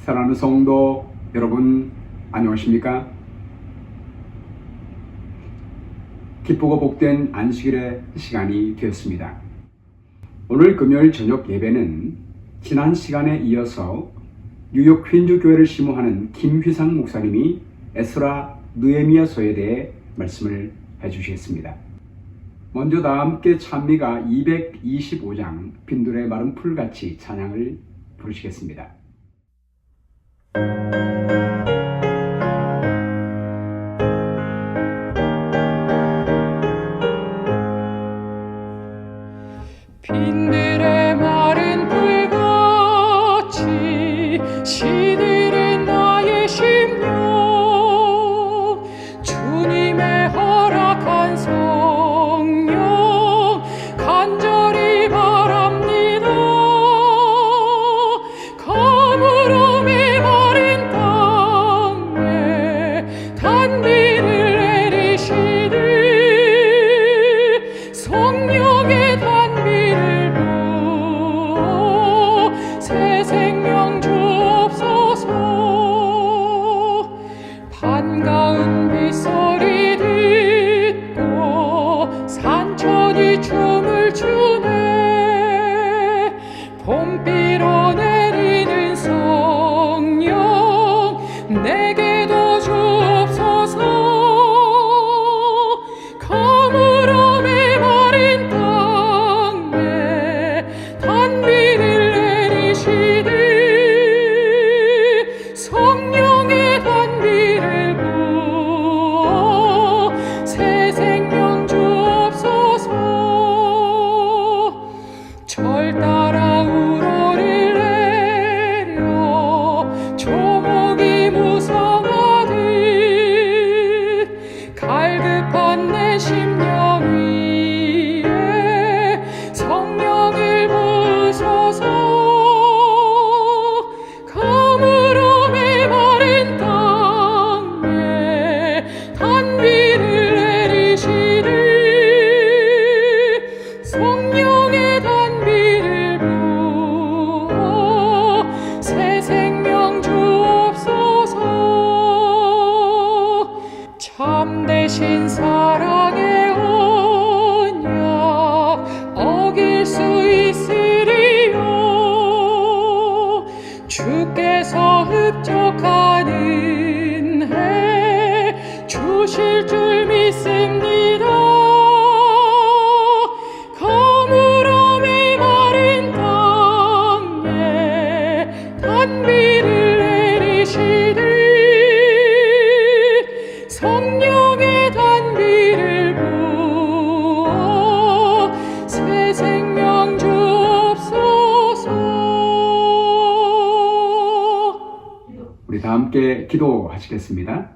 사랑하는 성도 여러분, 안녕하십니까? 기쁘고 복된 안식일의 시간이 되었습니다. 오늘 금요일 저녁 예배는 지난 시간에 이어서 뉴욕 퀸즈 교회를 심호하는 김휘상 목사님이 에스라 느헤미야서에 대해 말씀을 해주시겠습니다. 먼저 다 함께 찬미가 225장 빈들의 마른 풀같이 찬양을 부르시겠습니다. 빈들의 마른 풀같이 시들은 나의 심령, 주님의 허락한 성령 간절히 바랍니다. 가물음이 마른 땅에 단비를 내리시되 성령의 단비를 부어 새 생명 주옵소서. 반가운 빗소리 듣고 산천이 춤을 추네. 봄비로 내리는 성령 내게도 주옵소서. 가물음이 마른 땅에 단비를 내리시되 성령의 단비를 부어 새 생명 주옵소서. 절 따라 우러를 내려 조목이 무성하듯 갈급한 내 심령 위에 성령을 부으소서. 가물음이 마른 땅에 단비를 내리시되 성령의 단비를 부어 새 생명 주옵소서. 참되신 사랑의 언약 어길 수 있으리요. 주께서 흡족한 은혜 주실 줄 믿습니다. 가물음이 마른 땅에 단비를 내리시되 성령의 단비를 부어 새 생명 주옵소서. 우리 다 함께 기도하시겠습니다.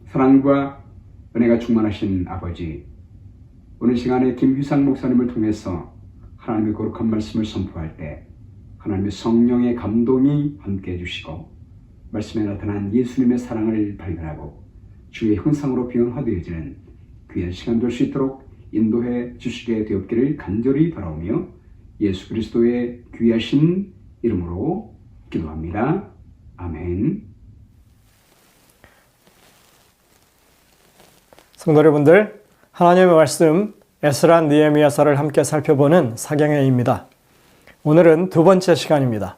사랑과 은혜가 충만하신 아버지, 오늘 시간에 김휘상 목사님을 통해서 하나님의 거룩한 말씀을 선포할 때 하나님의 성령의 감동이 함께 해주시고 말씀에 나타난 예수님의 사랑을 발견하고 주의 형상으로 변화되어지는 귀한 시간 될 수 있도록 인도해 주시게 되었기를 간절히 바라오며 예수 그리스도의 귀하신 이름으로 기도합니다. 아멘. 성도 여러분들, 하나님의 말씀 에스라 느헤미야서를 함께 살펴보는 사경회입니다. 오늘은 두 번째 시간입니다.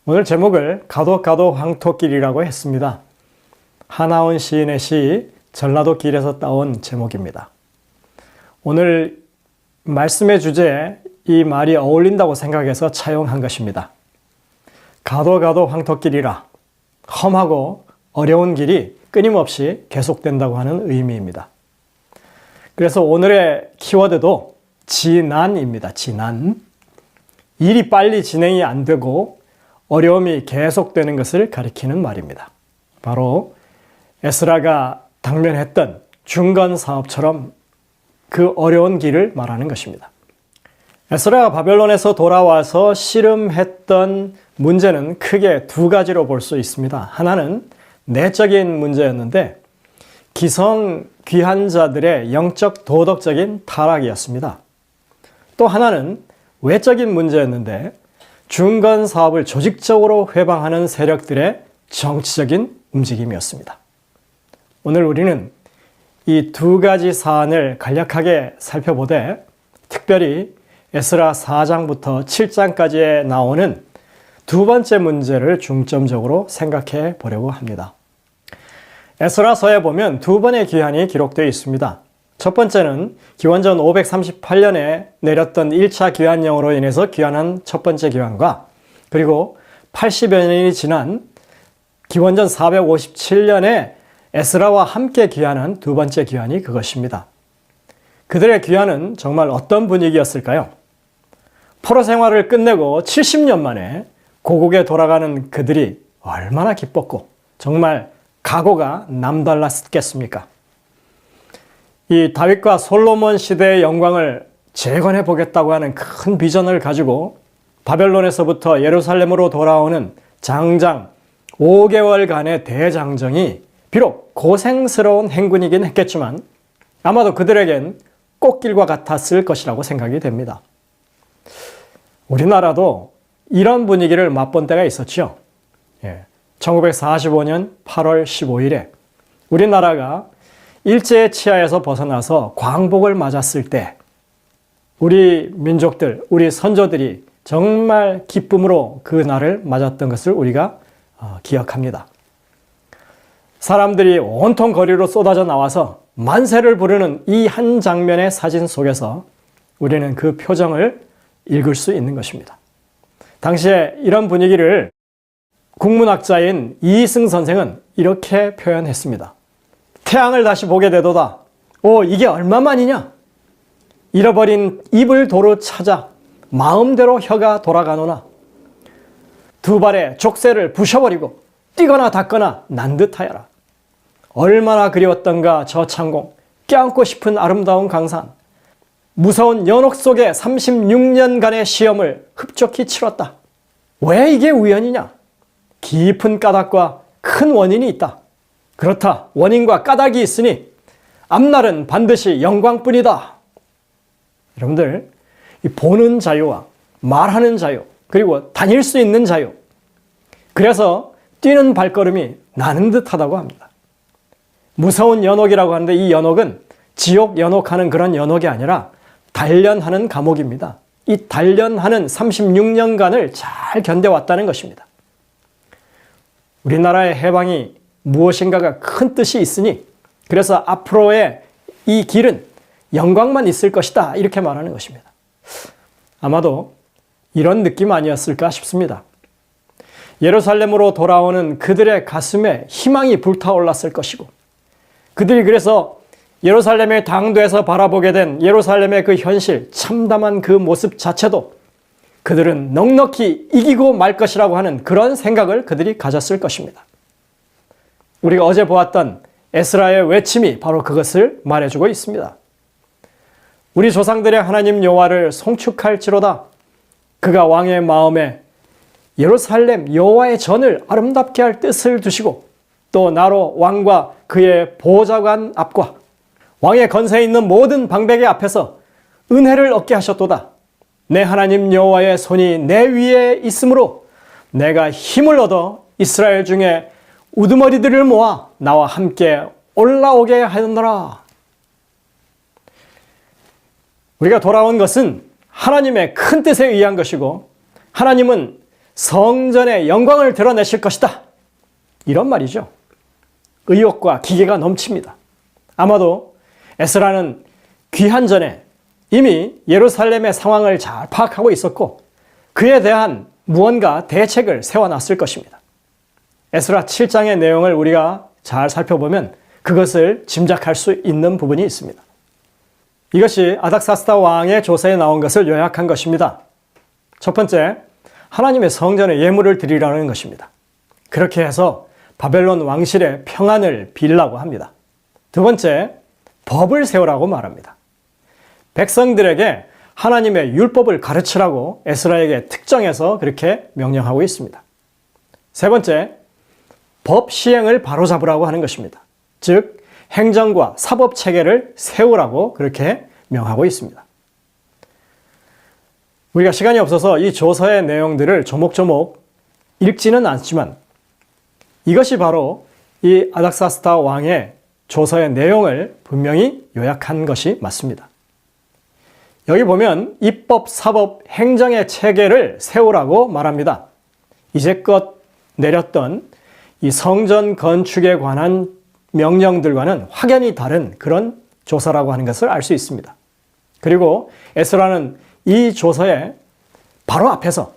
오늘 제목을 가도 황토길이라고 했습니다. 하나원 시인의 시 전라도 길에서 따온 제목입니다. 오늘 말씀의 주제에 이 말이 어울린다고 생각해서 차용한 것입니다. 가도 황토길이라, 험하고 어려운 길이 끊임없이 계속된다고 하는 의미입니다. 그래서 오늘의 키워드도 지난입니다. 지난. 일이 빨리 진행이 안 되고 어려움이 계속되는 것을 가리키는 말입니다. 바로 에스라가 당면했던 중건 사업처럼 그 어려운 길을 말하는 것입니다. 에스라가 바벨론에서 돌아와서 씨름했던 문제는 크게 두 가지로 볼 수 있습니다. 하나는 내적인 문제였는데 기성 귀환자들의 영적 도덕적인 타락이었습니다. 또 하나는 외적인 문제였는데 중건 사업을 조직적으로 회방하는 세력들의 정치적인 움직임이었습니다. 오늘 우리는 이 두 가지 사안을 간략하게 살펴보되 특별히 에스라 4장부터 7장까지에 나오는 두 번째 문제를 중점적으로 생각해 보려고 합니다. 에스라서에 보면 두 번의 귀환이 기록되어 있습니다. 첫 번째는 기원전 538년에 내렸던 1차 귀환령으로 인해서 귀환한 첫 번째 귀환과 그리고 80여 년이 지난 기원전 457년에 에스라와 함께 귀환한 두 번째 귀환이 그것입니다. 그들의 귀환은 정말 어떤 분위기였을까요? 포로 생활을 끝내고 70년 만에 고국에 돌아가는 그들이 얼마나 기뻤고 정말 각오가 남달랐겠습니까? 이 다윗과 솔로몬 시대의 영광을 재건해 보겠다고 하는 큰 비전을 가지고 바벨론에서부터 예루살렘으로 돌아오는 장장 5개월간의 대장정이 비록 고생스러운 행군이긴 했겠지만 아마도 그들에겐 꽃길과 같았을 것이라고 생각이 됩니다. 우리나라도 이런 분위기를 맛본 때가 있었죠. 1945년 8월 15일에 우리나라가 일제의 치하에서 벗어나서 광복을 맞았을 때 우리 민족들, 우리 선조들이 정말 기쁨으로 그 날을 맞았던 것을 우리가 기억합니다. 사람들이 온통 거리로 쏟아져 나와서 만세를 부르는 이 한 장면의 사진 속에서 우리는 그 표정을 읽을 수 있는 것입니다. 당시에 이런 분위기를 국문학자인 이승 선생은 이렇게 표현했습니다. 태양을 다시 보게 되도다. 이게 얼마만이냐? 잃어버린 입을 도로 찾아 마음대로 혀가 돌아가노나 두 발의 족쇄를 부셔버리고 뛰거나 닿거나 난 듯하여라. 얼마나 그리웠던가 저 창공, 껴안고 싶은 아름다운 강산, 무서운 연옥 속에 36년간의 시험을 흡족히 치렀다. 왜 이게 우연이냐? 깊은 까닭과 큰 원인이 있다. 그렇다. 원인과 까닭이 있으니 앞날은 반드시 영광뿐이다. 여러분들, 이 보는 자유와 말하는 자유, 그리고 다닐 수 있는 자유. 그래서 뛰는 발걸음이 나는 듯하다고 합니다. 무서운 연옥이라고 하는데 이 연옥은 지옥 연옥하는 그런 연옥이 아니라 단련하는 감옥입니다. 이 단련하는 36년간을 잘 견뎌왔다는 것입니다. 우리나라의 해방이 무엇인가가 큰 뜻이 있으니 그래서 앞으로의 이 길은 영광만 있을 것이다 이렇게 말하는 것입니다. 아마도 이런 느낌 아니었을까 싶습니다. 예루살렘으로 돌아오는 그들의 가슴에 희망이 불타올랐을 것이고 그들이 그래서 예루살렘의 당도에서 바라보게 된 예루살렘의 그 현실, 참담한 그 모습 자체도 그들은 넉넉히 이기고 말 것이라고 하는 그런 생각을 그들이 가졌을 것입니다. 우리가 어제 보았던 에스라의 외침이 바로 그것을 말해주고 있습니다. 우리 조상들의 하나님 여호와를 송축할지로다. 그가 왕의 마음에 예루살렘 여호와의 전을 아름답게 할 뜻을 두시고 또 나로 왕과 그의 보좌관 앞과 왕의 건세에 있는 모든 방백의 앞에서 은혜를 얻게 하셨도다. 내 하나님 여호와의 손이 내 위에 있으므로 내가 힘을 얻어 이스라엘 중에 우두머리들을 모아 나와 함께 올라오게 하였노라. 우리가 돌아온 것은 하나님의 큰 뜻에 의한 것이고 하나님은 성전의 영광을 드러내실 것이다. 이런 말이죠. 의욕과 기계가 넘칩니다. 아마도 에스라는 귀환 전에 이미 예루살렘의 상황을 잘 파악하고 있었고 그에 대한 무언가 대책을 세워놨을 것입니다. 에스라 7장의 내용을 우리가 잘 살펴보면 그것을 짐작할 수 있는 부분이 있습니다. 이것이 아닥사스다 왕의 조서에 나온 것을 요약한 것입니다. 첫 번째, 하나님의 성전에 예물을 드리라는 것입니다. 그렇게 해서 바벨론 왕실의 평안을 빌라고 합니다. 두 번째, 법을 세우라고 말합니다. 백성들에게 하나님의 율법을 가르치라고 에스라에게 특정해서 그렇게 명령하고 있습니다. 세 번째, 법 시행을 바로잡으라고 하는 것입니다. 즉, 행정과 사법 체계를 세우라고 그렇게 명하고 있습니다. 우리가 시간이 없어서 이 조서의 내용들을 조목조목 읽지는 않지만 이것이 바로 이 아닥사스다 왕의 조서의 내용을 분명히 요약한 것이 맞습니다. 여기 보면 입법, 사법, 행정의 체계를 세우라고 말합니다. 이제껏 내렸던 이 성전 건축에 관한 명령들과는 확연히 다른 그런 조서라고 하는 것을 알 수 있습니다. 그리고 에스라는 이 조서의 바로 앞에서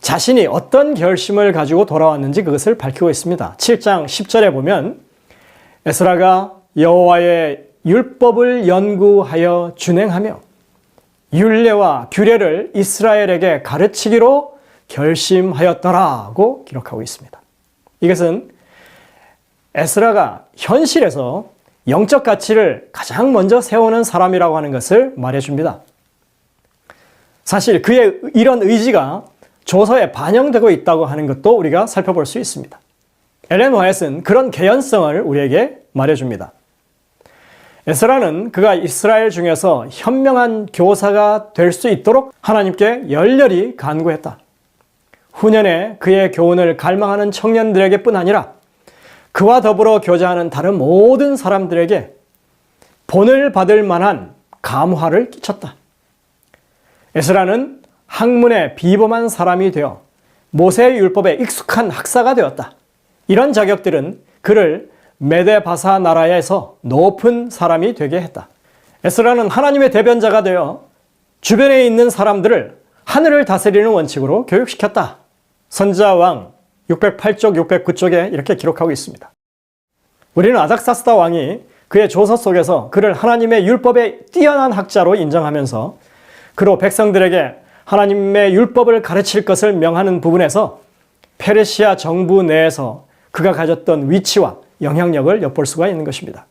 자신이 어떤 결심을 가지고 돌아왔는지 그것을 밝히고 있습니다. 7장 10절에 보면 에스라가 여호와의 율법을 연구하여 준행하며 율례와 규례를 이스라엘에게 가르치기로 결심하였더라고 기록하고 있습니다. 이것은 에스라가 현실에서 영적 가치를 가장 먼저 세우는 사람이라고 하는 것을 말해줍니다. 사실 그의 이런 의지가 조서에 반영되고 있다고 하는 것도 우리가 살펴볼 수 있습니다. 엘렌 화이트는 그런 개연성을 우리에게 말해줍니다. 에스라는 그가 이스라엘 중에서 현명한 교사가 될 수 있도록 하나님께 열렬히 간구했다. 후년에 그의 교훈을 갈망하는 청년들에게 뿐 아니라 그와 더불어 교제하는 다른 모든 사람들에게 본을 받을 만한 감화를 끼쳤다. 에스라는 학문에 비범한 사람이 되어 모세의 율법에 익숙한 학사가 되었다. 이런 자격들은 그를 메데바사 나라에서 높은 사람이 되게 했다. 에스라는 하나님의 대변자가 되어 주변에 있는 사람들을 하늘을 다스리는 원칙으로 교육시켰다. 선지자왕 608쪽, 609쪽에 이렇게 기록하고 있습니다. 우리는 아닥사스다 왕이 그의 조서 속에서 그를 하나님의 율법에 뛰어난 학자로 인정하면서 그로 백성들에게 하나님의 율법을 가르칠 것을 명하는 부분에서 페르시아 정부 내에서 그가 가졌던 위치와 영향력을 엿볼 수가 있는 것입니다.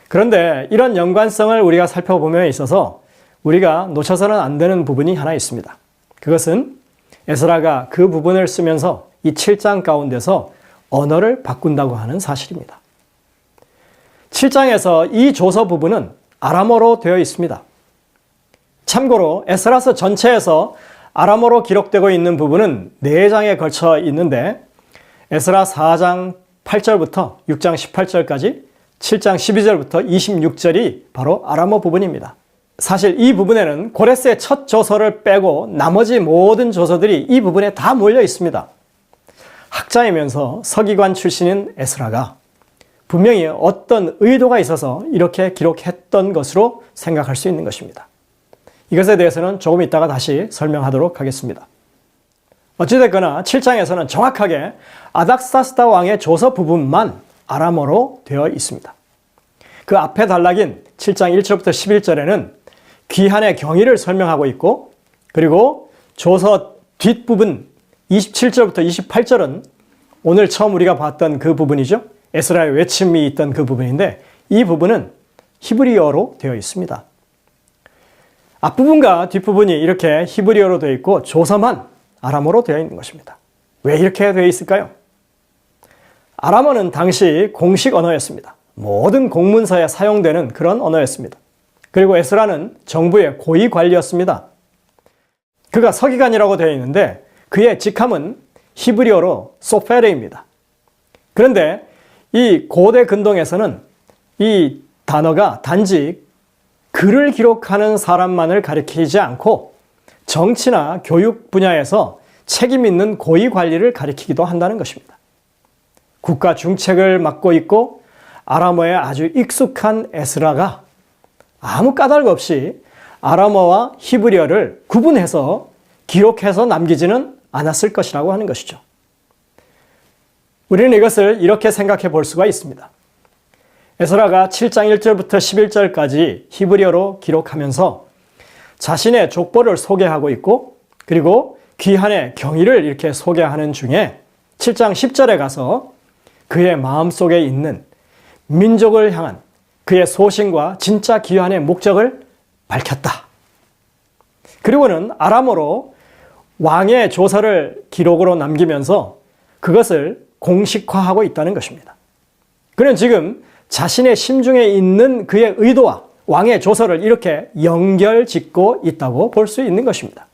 그런데 이런 연관성을 우리가 살펴보면 있어서 우리가 놓쳐서는 안 되는 부분이 하나 있습니다. 그것은 에스라가 그 부분을 쓰면서 이 7장 가운데서 언어를 바꾼다고 하는 사실입니다. 7장에서 이 조서 부분은 아람어로 되어 있습니다. 참고로 에스라서 전체에서 아람어로 기록되고 있는 부분은 4장에 걸쳐 있는데 에스라 4장 8절부터 6장 18절까지 7장 12절부터 26절이 바로 아람어 부분입니다. 사실 이 부분에는 고레스의 첫 조서를 빼고 나머지 모든 조서들이 이 부분에 다 몰려 있습니다. 학자이면서 서기관 출신인 에스라가 분명히 어떤 의도가 있어서 이렇게 기록했던 것으로 생각할 수 있는 것입니다. 이것에 대해서는 조금 이따가 다시 설명하도록 하겠습니다. 어찌됐거나 7장에서는 정확하게 아닥사스다 왕의 조서 부분만 아람어로 되어 있습니다. 그 앞에 단락인 7장 1절부터 11절에는 귀한의 경위를 설명하고 있고, 그리고 조서 뒷부분 27절부터 28절은 오늘 처음 우리가 봤던 그 부분이죠. 에스라의 외침이 있던 그 부분인데 이 부분은 히브리어로 되어 있습니다. 앞부분과 뒷부분이 이렇게 히브리어로 되어 있고 조서만 아람어로 되어 있는 것입니다. 왜 이렇게 되어 있을까요? 아람어는 당시 공식 언어였습니다. 모든 공문서에 사용되는 그런 언어였습니다. 그리고 에스라는 정부의 고위 관리였습니다. 그가 서기관이라고 되어 있는데 그의 직함은 히브리어로 소페레입니다. 그런데 이 고대 근동에서는 이 단어가 단지 글을 기록하는 사람만을 가리키지 않고 정치나 교육 분야에서 책임 있는 고위 관리를 가리키기도 한다는 것입니다. 국가 중책을 맡고 있고 아람어에 아주 익숙한 에스라가 아무 까닭 없이 아람어와 히브리어를 구분해서 기록해서 남기지는 않았을 것이라고 하는 것이죠. 우리는 이것을 이렇게 생각해 볼 수가 있습니다. 에스라가 7장 1절부터 11절까지 히브리어로 기록하면서 자신의 족보를 소개하고 있고, 그리고 귀한의 경위를 이렇게 소개하는 중에 7장 10절에 가서 그의 마음속에 있는 민족을 향한 그의 소신과 진짜 귀한의 목적을 밝혔다. 그리고는 아람어로 왕의 조서를 기록으로 남기면서 그것을 공식화하고 있다는 것입니다. 그는 지금 자신의 심중에 있는 그의 의도와 왕의 조서를 이렇게 연결짓고 있다고 볼 수 있는 것입니다.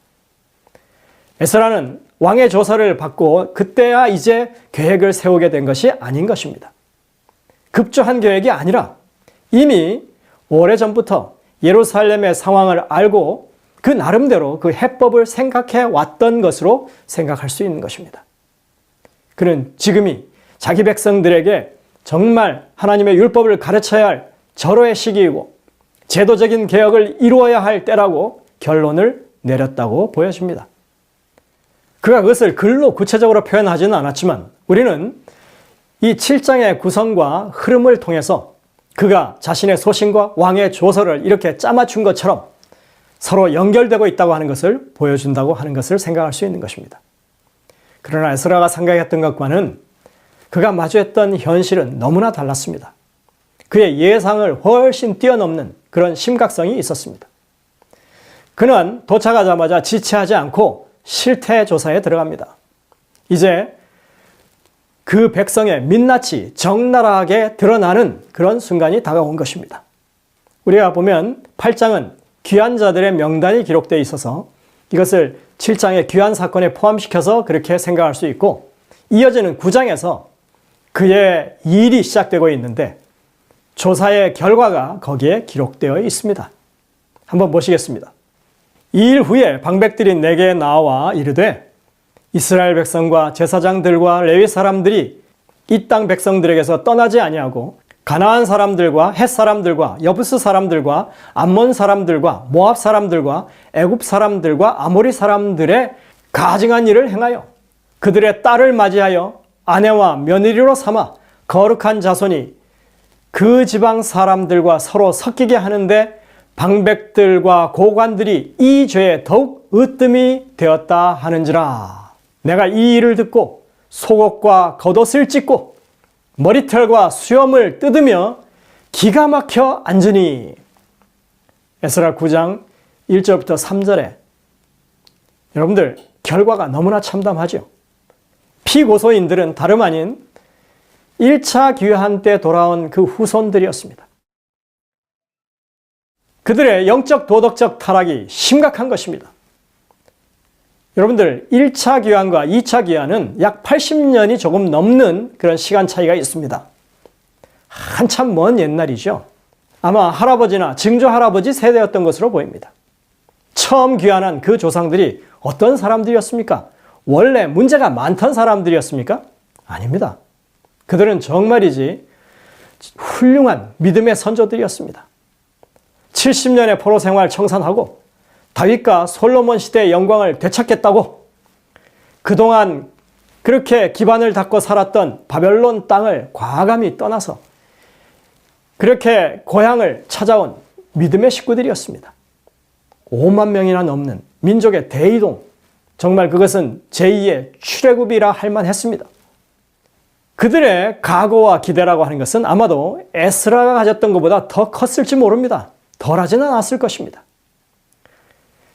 에스라는 왕의 조서를 받고 그때야 이제 계획을 세우게 된 것이 아닌 것입니다. 급조한 계획이 아니라 이미 오래전부터 예루살렘의 상황을 알고 그 나름대로 그 해법을 생각해 왔던 것으로 생각할 수 있는 것입니다. 그는 지금이 자기 백성들에게 정말 하나님의 율법을 가르쳐야 할 절호의 시기이고 제도적인 개혁을 이루어야 할 때라고 결론을 내렸다고 보여집니다. 그가 그것을 글로 구체적으로 표현하지는 않았지만 우리는 이 7장의 구성과 흐름을 통해서 그가 자신의 소신과 왕의 조서를 이렇게 짜맞춘 것처럼 서로 연결되고 있다고 하는 것을 보여준다고 하는 것을 생각할 수 있는 것입니다. 그러나 에스라가 생각했던 것과는 그가 마주했던 현실은 너무나 달랐습니다. 그의 예상을 훨씬 뛰어넘는 그런 심각성이 있었습니다. 그는 도착하자마자 지체하지 않고 실태 조사에 들어갑니다. 이제 그 백성의 민낯이 적나라하게 드러나는 그런 순간이 다가온 것입니다. 우리가 보면 8장은 귀한 자들의 명단이 기록되어 있어서 이것을 7장의 귀한 사건에 포함시켜서 그렇게 생각할 수 있고 이어지는 9장에서 그의 일이 시작되고 있는데 조사의 결과가 거기에 기록되어 있습니다. 한번 보시겠습니다. 이 일 후에 방백들이 내게 나와 이르되 이스라엘 백성과 제사장들과 레위 사람들이 이 땅 백성들에게서 떠나지 아니하고 가나안 사람들과 헷 사람들과 여부스 사람들과 암몬 사람들과 모압 사람들과 애굽 사람들과 아모리 사람들의 가증한 일을 행하여 그들의 딸을 맞이하여 아내와 며느리로 삼아 거룩한 자손이 그 지방 사람들과 서로 섞이게 하는데 방백들과 고관들이 이 죄에 더욱 으뜸이 되었다 하는지라. 내가 이 일을 듣고 속옷과 겉옷을 찢고 머리털과 수염을 뜯으며 기가 막혀 앉으니. 에스라 9장 1절부터 3절에 여러분들 결과가 너무나 참담하죠. 피고소인들은 다름 아닌 1차 귀환 때 돌아온 그 후손들이었습니다. 그들의 영적 도덕적 타락이 심각한 것입니다. 여러분들 1차 귀환과 2차 귀환은 약 80년이 조금 넘는 그런 시간 차이가 있습니다. 한참 먼 옛날이죠. 아마 할아버지나 증조할아버지 세대였던 것으로 보입니다. 처음 귀환한 그 조상들이 어떤 사람들이었습니까? 원래 문제가 많던 사람들이었습니까? 아닙니다. 그들은 정말이지 훌륭한 믿음의 선조들이었습니다. 70년의 포로 생활 청산하고 다윗과 솔로몬 시대의 영광을 되찾겠다고 그동안 그렇게 기반을 닦고 살았던 바벨론 땅을 과감히 떠나서 그렇게 고향을 찾아온 믿음의 식구들이었습니다. 5만 명이나 넘는 민족의 대이동, 정말 그것은 제2의 출애굽이라 할 만했습니다. 그들의 각오와 기대라고 하는 것은 아마도 에스라가 가졌던 것보다 더 컸을지 모릅니다. 덜하지는 않았을 것입니다.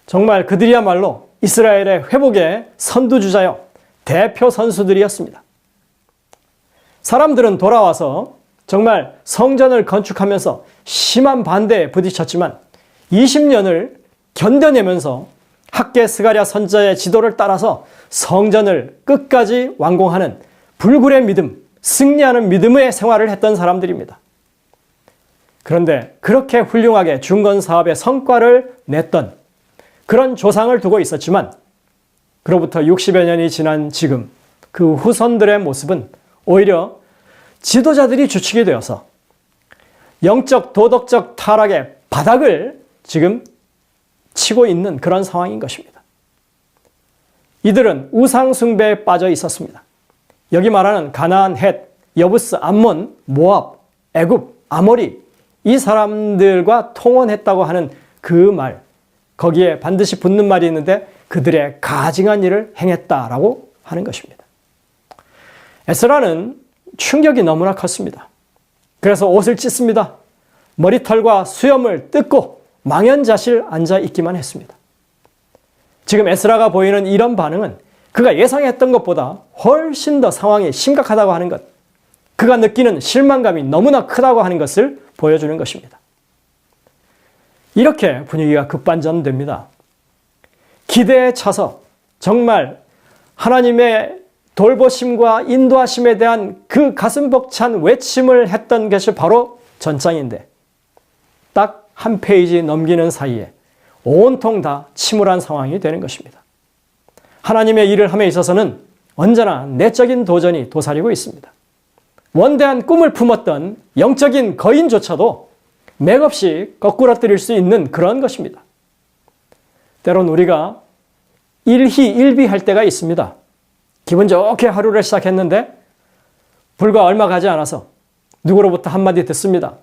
정말 그들이야말로 이스라엘의 회복의 선두주자요 대표 선수들이었습니다. 사람들은 돌아와서 정말 성전을 건축하면서 심한 반대에 부딪혔지만 20년을 견뎌내면서 학개 스가랴 선지자의 지도를 따라서 성전을 끝까지 완공하는 불굴의 믿음, 승리하는 믿음의 생활을 했던 사람들입니다. 그런데 그렇게 훌륭하게 중건 사업의 성과를 냈던 그런 조상을 두고 있었지만 그로부터 60여 년이 지난 지금 그 후손들의 모습은 오히려 지도자들이 주축이 되어서 영적 도덕적 타락의 바닥을 지금 치고 있는 그런 상황인 것입니다. 이들은 우상 숭배에 빠져 있었습니다. 여기 말하는 가나안, 헷, 여부스, 암몬, 모압, 애굽, 아모리 이 사람들과 통혼했다고 하는 그 말, 거기에 반드시 붙는 말이 있는데 그들의 가증한 일을 행했다라고 하는 것입니다. 에스라는 충격이 너무나 컸습니다. 그래서 옷을 찢습니다. 머리털과 수염을 뜯고 망연자실 앉아 있기만 했습니다. 지금 에스라가 보이는 이런 반응은 그가 예상했던 것보다 훨씬 더 상황이 심각하다고 하는 것, 그가 느끼는 실망감이 너무나 크다고 하는 것을 보여주는 것입니다. 이렇게 분위기가 급반전됩니다. 기대에 차서 정말 하나님의 돌보심과 인도하심에 대한 그 가슴 벅찬 외침을 했던 것이 바로 전장인데 딱 한 페이지 넘기는 사이에 온통 다 침울한 상황이 되는 것입니다. 하나님의 일을 함에 있어서는 언제나 내적인 도전이 도사리고 있습니다. 원대한 꿈을 품었던 영적인 거인조차도 맥없이 거꾸러뜨릴 수 있는 그런 것입니다. 때론 우리가 일희일비할 때가 있습니다. 기분 좋게 하루를 시작했는데 불과 얼마 가지 않아서 누구로부터 한마디 듣습니다.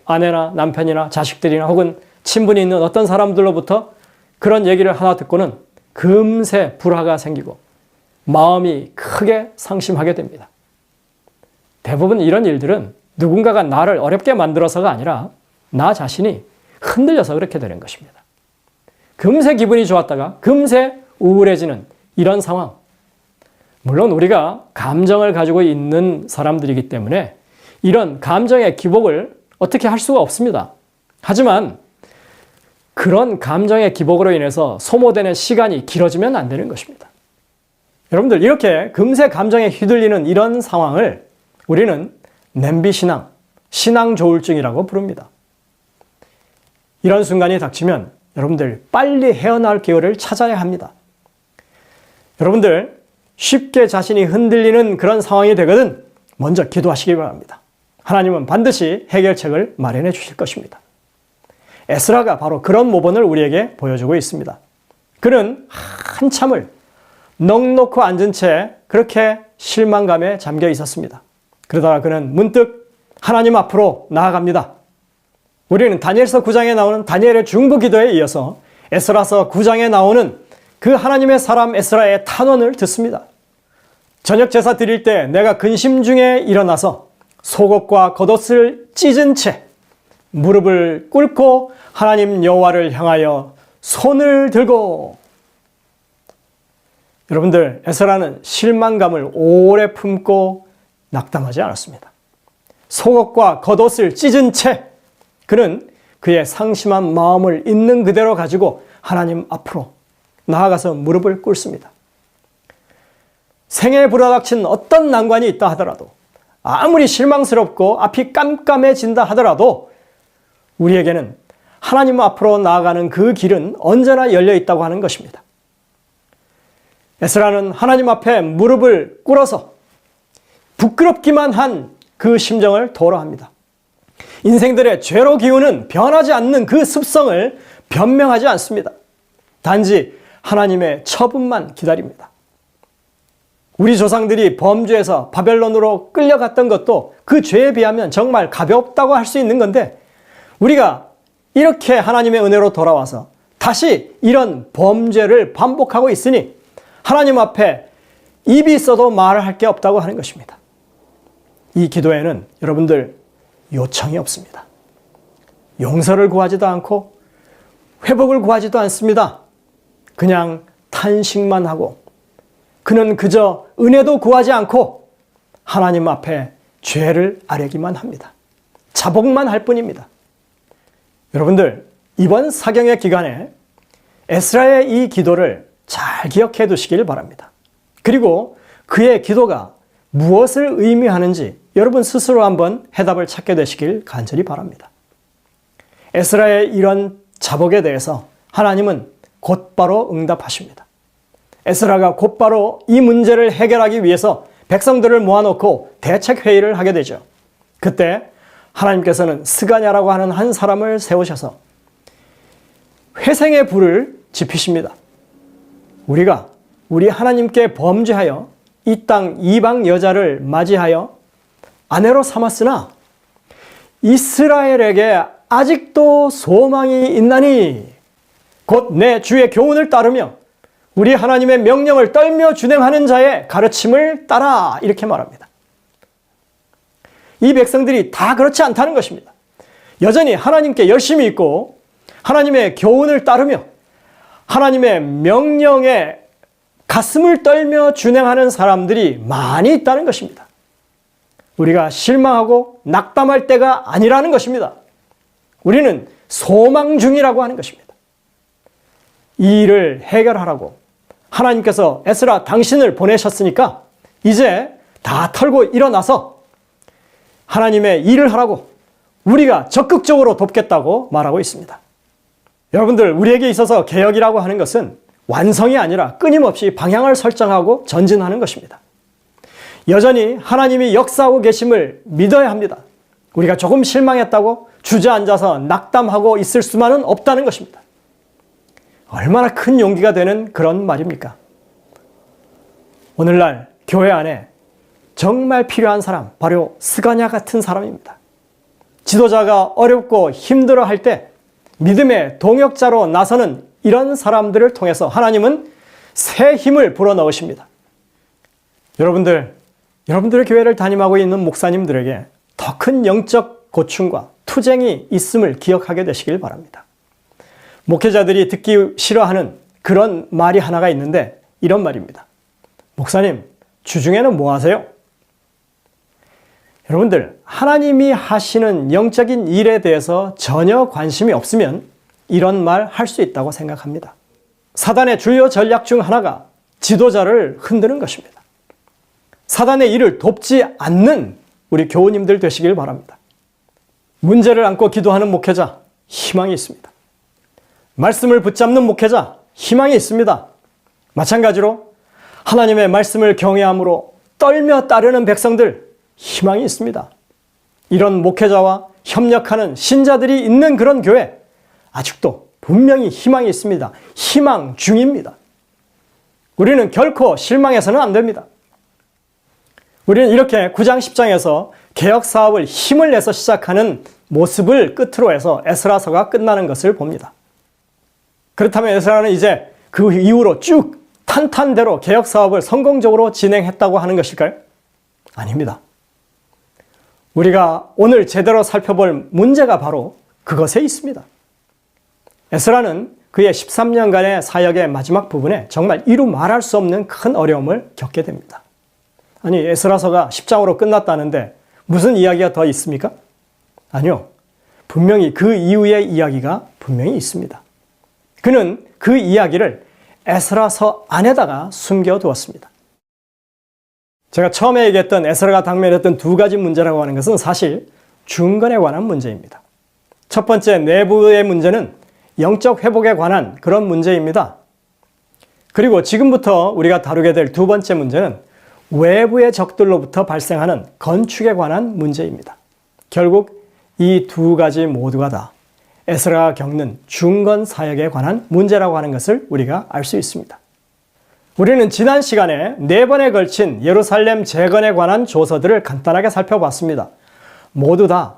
아내나 남편이나 자식들이나 혹은 친분이 있는 어떤 사람들로부터 그런 얘기를 하나 듣고는 금세 불화가 생기고 마음이 크게 상심하게 됩니다. 대부분 이런 일들은 누군가가 나를 어렵게 만들어서가 아니라 나 자신이 흔들려서 그렇게 되는 것입니다. 금세 기분이 좋았다가 금세 우울해지는 이런 상황. 물론 우리가 감정을 가지고 있는 사람들이기 때문에 이런 감정의 기복을 어떻게 할 수가 없습니다. 하지만 그런 감정의 기복으로 인해서 소모되는 시간이 길어지면 안 되는 것입니다. 여러분들 이렇게 금세 감정에 휘둘리는 이런 상황을 우리는 냄비신앙, 신앙조울증이라고 부릅니다. 이런 순간이 닥치면 여러분들 빨리 헤어나올 기회를 찾아야 합니다. 여러분들 쉽게 자신이 흔들리는 그런 상황이 되거든 먼저 기도하시기 바랍니다. 하나님은 반드시 해결책을 마련해 주실 것입니다. 에스라가 바로 그런 모본을 우리에게 보여주고 있습니다. 그는 한참을 넋놓고 앉은 채 그렇게 실망감에 잠겨 있었습니다. 그러다가 그는 문득 하나님 앞으로 나아갑니다. 우리는 다니엘서 9장에 나오는 다니엘의 중보기도에 이어서 에스라서 9장에 나오는 그 하나님의 사람 에스라의 탄원을 듣습니다. 저녁 제사 드릴 때 내가 근심 중에 일어나서 속옷과 겉옷을 찢은 채 무릎을 꿇고 하나님 여호와를 향하여 손을 들고. 여러분들 에스라는 실망감을 오래 품고 낙담하지 않았습니다. 속옷과 겉옷을 찢은 채 그는 그의 상심한 마음을 있는 그대로 가지고 하나님 앞으로 나아가서 무릎을 꿇습니다. 생에 불어닥친 어떤 난관이 있다 하더라도 아무리 실망스럽고 앞이 깜깜해진다 하더라도 우리에게는 하나님 앞으로 나아가는 그 길은 언제나 열려 있다고 하는 것입니다. 에스라는 하나님 앞에 무릎을 꿇어서 부끄럽기만 한 그 심정을 토로합니다. 인생들의 죄로 기우는 변하지 않는 그 습성을 변명하지 않습니다. 단지 하나님의 처분만 기다립니다. 우리 조상들이 범죄해서 바벨론으로 끌려갔던 것도 그 죄에 비하면 정말 가볍다고 할 수 있는 건데 우리가 이렇게 하나님의 은혜로 돌아와서 다시 이런 범죄를 반복하고 있으니 하나님 앞에 입이 있어도 말을 할 게 없다고 하는 것입니다. 이 기도에는 여러분들 요청이 없습니다. 용서를 구하지도 않고 회복을 구하지도 않습니다. 그냥 탄식만 하고 그는 그저 은혜도 구하지 않고 하나님 앞에 죄를 아뢰기만 합니다. 자복만 할 뿐입니다. 여러분들 이번 사경의 기간에 에스라의 이 기도를 잘 기억해 두시길 바랍니다. 그리고 그의 기도가 무엇을 의미하는지 여러분 스스로 한번 해답을 찾게 되시길 간절히 바랍니다. 에스라의 이런 자복에 대해서 하나님은 곧바로 응답하십니다. 에스라가 곧바로 이 문제를 해결하기 위해서 백성들을 모아놓고 대책회의를 하게 되죠. 그때 하나님께서는 스가냐라고 하는 한 사람을 세우셔서 회생의 불을 지피십니다. 우리가 우리 하나님께 범죄하여 이 땅 이방 여자를 맞이하여 아내로 삼았으나 이스라엘에게 아직도 소망이 있나니 곧 내 주의 교훈을 따르며 우리 하나님의 명령을 떨며 준행하는 자의 가르침을 따라 이렇게 말합니다. 이 백성들이 다 그렇지 않다는 것입니다. 여전히 하나님께 열심히 있고 하나님의 교훈을 따르며 하나님의 명령에 가슴을 떨며 준행하는 사람들이 많이 있다는 것입니다. 우리가 실망하고 낙담할 때가 아니라는 것입니다. 우리는 소망 중이라고 하는 것입니다. 이 일을 해결하라고 하나님께서 에스라 당신을 보내셨으니까 이제 다 털고 일어나서 하나님의 일을 하라고 우리가 적극적으로 돕겠다고 말하고 있습니다. 여러분들, 우리에게 있어서 개혁이라고 하는 것은 완성이 아니라 끊임없이 방향을 설정하고 전진하는 것입니다. 여전히 하나님이 역사하고 계심을 믿어야 합니다. 우리가 조금 실망했다고 주저앉아서 낙담하고 있을 수만은 없다는 것입니다. 얼마나 큰 용기가 되는 그런 말입니까? 오늘날 교회 안에 정말 필요한 사람, 바로 스가랴 같은 사람입니다. 지도자가 어렵고 힘들어할 때 믿음의 동역자로 나서는 이런 사람들을 통해서 하나님은 새 힘을 불어넣으십니다. 여러분들의 교회를 담임하고 있는 목사님들에게 더 큰 영적 고충과 투쟁이 있음을 기억하게 되시길 바랍니다. 목회자들이 듣기 싫어하는 그런 말이 하나가 있는데 이런 말입니다. 목사님, 주중에는 뭐 하세요? 여러분들, 하나님이 하시는 영적인 일에 대해서 전혀 관심이 없으면 이런 말 할 수 있다고 생각합니다. 사단의 주요 전략 중 하나가 지도자를 흔드는 것입니다. 사단의 일을 돕지 않는 우리 교우님들 되시길 바랍니다. 문제를 안고 기도하는 목회자, 희망이 있습니다. 말씀을 붙잡는 목회자, 희망이 있습니다. 마찬가지로 하나님의 말씀을 경외함으로 떨며 따르는 백성들, 희망이 있습니다. 이런 목회자와 협력하는 신자들이 있는 그런 교회, 아직도 분명히 희망이 있습니다. 희망 중입니다. 우리는 결코 실망해서는 안 됩니다. 우리는 이렇게 9장 10장에서 개혁 사업을 힘을 내서 시작하는 모습을 끝으로 해서 에스라서가 끝나는 것을 봅니다. 그렇다면 에스라는 이제 그 이후로 쭉 탄탄대로 개혁 사업을 성공적으로 진행했다고 하는 것일까요? 아닙니다. 우리가 오늘 제대로 살펴볼 문제가 바로 그것에 있습니다. 에스라는 그의 13년간의 사역의 마지막 부분에 정말 이루 말할 수 없는 큰 어려움을 겪게 됩니다. 아니, 에스라서가 10장으로 끝났다는데 무슨 이야기가 더 있습니까? 아니요. 분명히 그 이후의 이야기가 분명히 있습니다. 그는 그 이야기를 에스라서 안에다가 숨겨두었습니다. 제가 처음에 얘기했던 에스라가 당면했던 두 가지 문제라고 하는 것은 사실 중건에 관한 문제입니다. 첫 번째, 내부의 문제는 영적 회복에 관한 그런 문제입니다. 그리고 지금부터 우리가 다루게 될 두 번째 문제는 외부의 적들로부터 발생하는 건축에 관한 문제입니다. 결국 이 두 가지 모두가 다 에스라가 겪는 중건 사역에 관한 문제라고 하는 것을 우리가 알 수 있습니다. 우리는 지난 시간에 4번에 걸친 예루살렘 재건에 관한 조서들을 간단하게 살펴봤습니다. 모두 다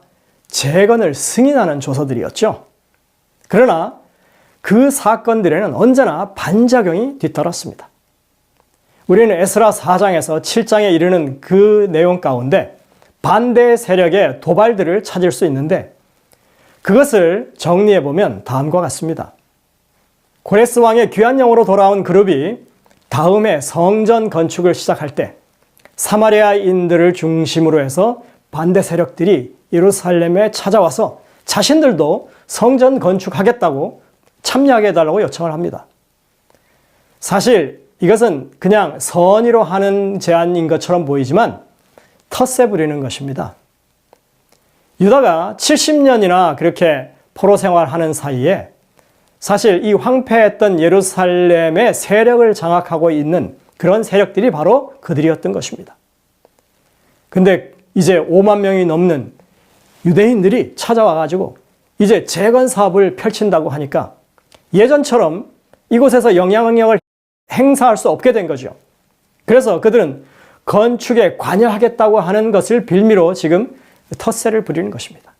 재건을 승인하는 조서들이었죠. 그러나 그 사건들에는 언제나 반작용이 뒤따랐습니다. 우리는 에스라 4장에서 7장에 이르는 그 내용 가운데 반대 세력의 도발들을 찾을 수 있는데 그것을 정리해보면 다음과 같습니다. 고레스 왕의 귀한 영으로 돌아온 그룹이 다음에 성전 건축을 시작할 때 사마리아인들을 중심으로 해서 반대 세력들이 예루살렘에 찾아와서 자신들도 성전 건축하겠다고 참여하게 해달라고 요청을 합니다. 사실 이것은 그냥 선의로 하는 제안인 것처럼 보이지만 텃세 부리는 것입니다. 유다가 70년이나 그렇게 포로 생활하는 사이에 사실 이 황폐했던 예루살렘의 세력을 장악하고 있는 그런 세력들이 바로 그들이었던 것입니다. 근데 이제 5만 명이 넘는 유대인들이 찾아와가지고 이제 재건 사업을 펼친다고 하니까 예전처럼 이곳에서 영향력을 행사할 수 없게 된 거죠. 그래서 그들은 건축에 관여하겠다고 하는 것을 빌미로 지금 텃세를 부리는 것입니다.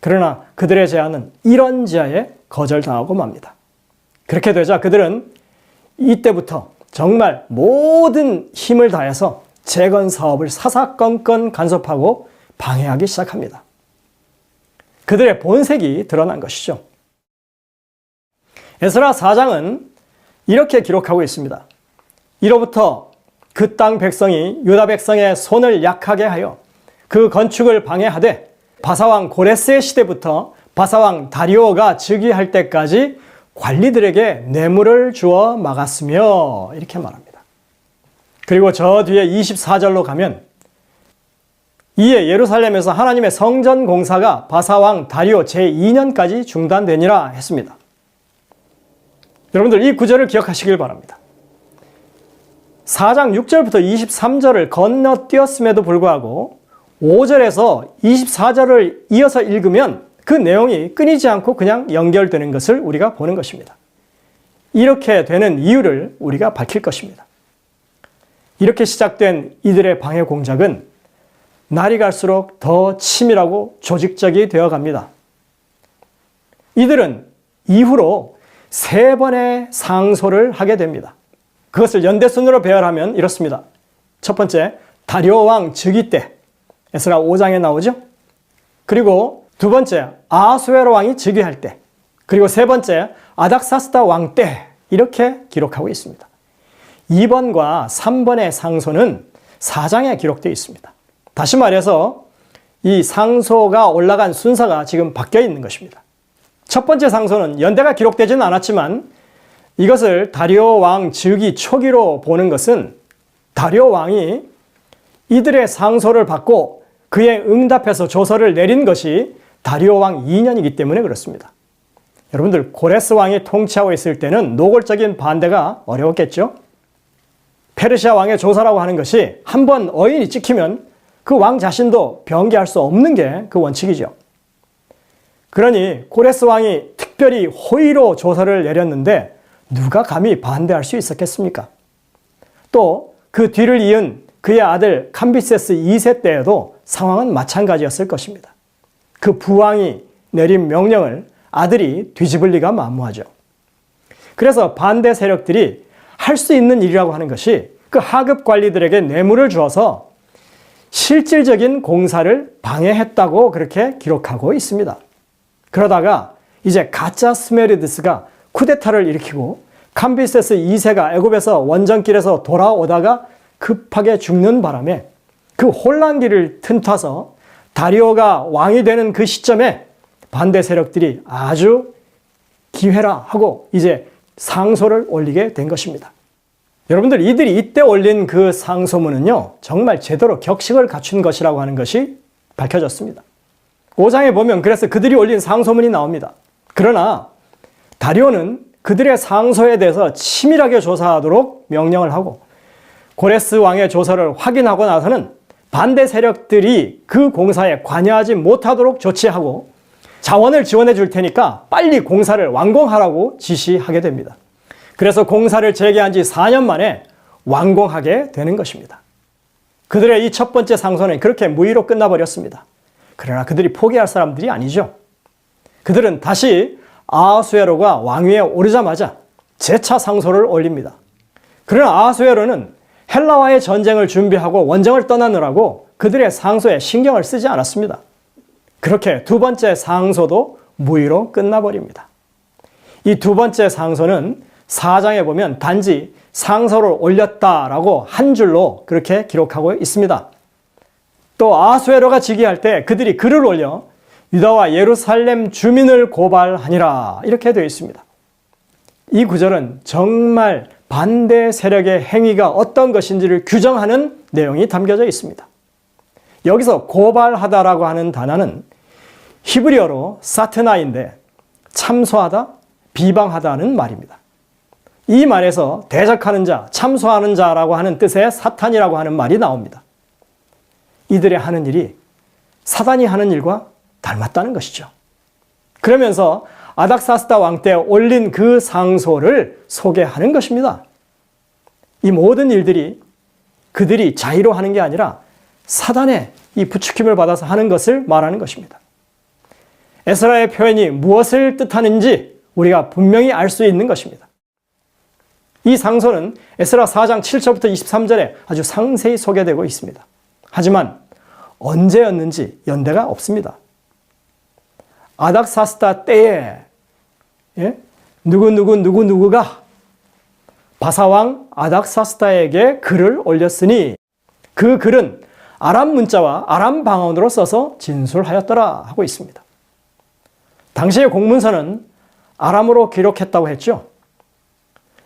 그러나 그들의 제안은 이런지하에 거절당하고 맙니다. 그렇게 되자 그들은 이때부터 정말 모든 힘을 다해서 재건 사업을 사사건건 간섭하고 방해하기 시작합니다. 그들의 본색이 드러난 것이죠. 에스라 4장은 이렇게 기록하고 있습니다. 이로부터 그 땅 백성이 유다 백성의 손을 약하게 하여 그 건축을 방해하되 바사왕 고레스의 시대부터 바사왕 다리오가 즉위할 때까지 관리들에게 뇌물을 주어 막았으며 이렇게 말합니다. 그리고 저 뒤에 24절로 가면 이에 예루살렘에서 하나님의 성전 공사가 바사왕 다리오 제2년까지 중단되니라 했습니다. 여러분들 이 구절을 기억하시길 바랍니다. 4장 6절부터 23절을 건너뛰었음에도 불구하고 5절에서 24절을 이어서 읽으면 그 내용이 끊이지 않고 그냥 연결되는 것을 우리가 보는 것입니다. 이렇게 되는 이유를 우리가 밝힐 것입니다. 이렇게 시작된 이들의 방해 공작은 날이 갈수록 더 치밀하고 조직적이 되어 갑니다. 이들은 이후로 3번의 상소를 하게 됩니다. 그것을 연대순으로 배열하면 이렇습니다. 첫 번째, 다리오 왕 즉위 때, 에스라 5장에 나오죠. 그리고 두 번째, 아하수에로 왕이 즉위할 때, 그리고 세 번째, 아닥사스다 왕 때, 이렇게 기록하고 있습니다. 2번과 3번의 상소는 4장에 기록되어 있습니다. 다시 말해서 이 상소가 올라간 순서가 지금 바뀌어 있는 것입니다. 첫 번째 상소는 연대가 기록되지는 않았지만 이것을 다리오 왕 즉위 초기로 보는 것은 다리오 왕이 이들의 상소를 받고 그에 응답해서 조서를 내린 것이 다리오 왕 2년이기 때문에 그렇습니다. 여러분들 고레스 왕이 통치하고 있을 때는 노골적인 반대가 어려웠겠죠? 페르시아 왕의 조서라고 하는 것이 한번 어인이 찍히면 그 왕 자신도 변개할 수 없는 게 그 원칙이죠. 그러니 고레스 왕이 특별히 호의로 조서를 내렸는데 누가 감히 반대할 수 있었겠습니까? 또 그 뒤를 이은 그의 아들 캄비세스 2세 때에도 상황은 마찬가지였을 것입니다. 그 부왕이 내린 명령을 아들이 뒤집을 리가 만무하죠. 그래서 반대 세력들이 할 수 있는 일이라고 하는 것이 그 하급 관리들에게 뇌물을 주어서 실질적인 공사를 방해했다고 그렇게 기록하고 있습니다. 그러다가 이제 가짜 스메르디스가 쿠데타를 일으키고 캄비세스 2세가 애굽에서 원정길에서 돌아오다가 급하게 죽는 바람에 그 혼란기를 틈타서 다리오가 왕이 되는 그 시점에 반대 세력들이 아주 기회라 하고 이제 상소를 올리게 된 것입니다. 여러분들 이들이 이때 올린 그 상소문은요 정말 제대로 격식을 갖춘 것이라고 하는 것이 밝혀졌습니다. 5장에 보면 그래서 그들이 올린 상소문이 나옵니다. 그러나 다리오는 그들의 상소에 대해서 치밀하게 조사하도록 명령을 하고 고레스 왕의 조서를 확인하고 나서는 반대 세력들이 그 공사에 관여하지 못하도록 조치하고 자원을 지원해 줄 테니까 빨리 공사를 완공하라고 지시하게 됩니다. 그래서 공사를 재개한 지 4년 만에 완공하게 되는 것입니다. 그들의 이 첫 번째 상소는 그렇게 무의로 끝나버렸습니다. 그러나 그들이 포기할 사람들이 아니죠. 그들은 다시 아하수에로가 왕위에 오르자마자 재차 상소를 올립니다. 그러나 아하수에로는 헬라와의 전쟁을 준비하고 원정을 떠나느라고 그들의 상소에 신경을 쓰지 않았습니다. 그렇게 두 번째 상소도 무의로 끝나버립니다. 이 두 번째 상소는 4장에 보면 단지 상소를 올렸다라고 한 줄로 그렇게 기록하고 있습니다. 또 아하수에로가 즉위할 때 그들이 글을 올려 유다와 예루살렘 주민을 고발하니라 이렇게 되어 있습니다. 이 구절은 정말 반대 세력의 행위가 어떤 것인지를 규정하는 내용이 담겨져 있습니다. 여기서 고발하다라고 하는 단어는 히브리어로 사트나인데 참소하다, 비방하다는 말입니다. 이 말에서 대적하는 자, 참소하는 자라고 하는 뜻의 사탄이라고 하는 말이 나옵니다. 이들의 하는 일이 사단이 하는 일과 닮았다는 것이죠. 그러면서 아닥사스다 왕 때 올린 그 상소를 소개하는 것입니다. 이 모든 일들이 그들이 자의로 하는 게 아니라 사단의 이 부추김을 받아서 하는 것을 말하는 것입니다. 에스라의 표현이 무엇을 뜻하는지 우리가 분명히 알 수 있는 것입니다. 이 상소는 에스라 4장 7절부터 23절에 아주 상세히 소개되고 있습니다. 하지만 언제였는지 연대가 없습니다. 아닥사스다 때에 누구누구가 바사왕 아닥사스다에게 글을 올렸으니 그 글은 아람 문자와 아람 방언으로 써서 진술하였더라 하고 있습니다. 당시의 공문서는 아람어로 기록했다고 했죠.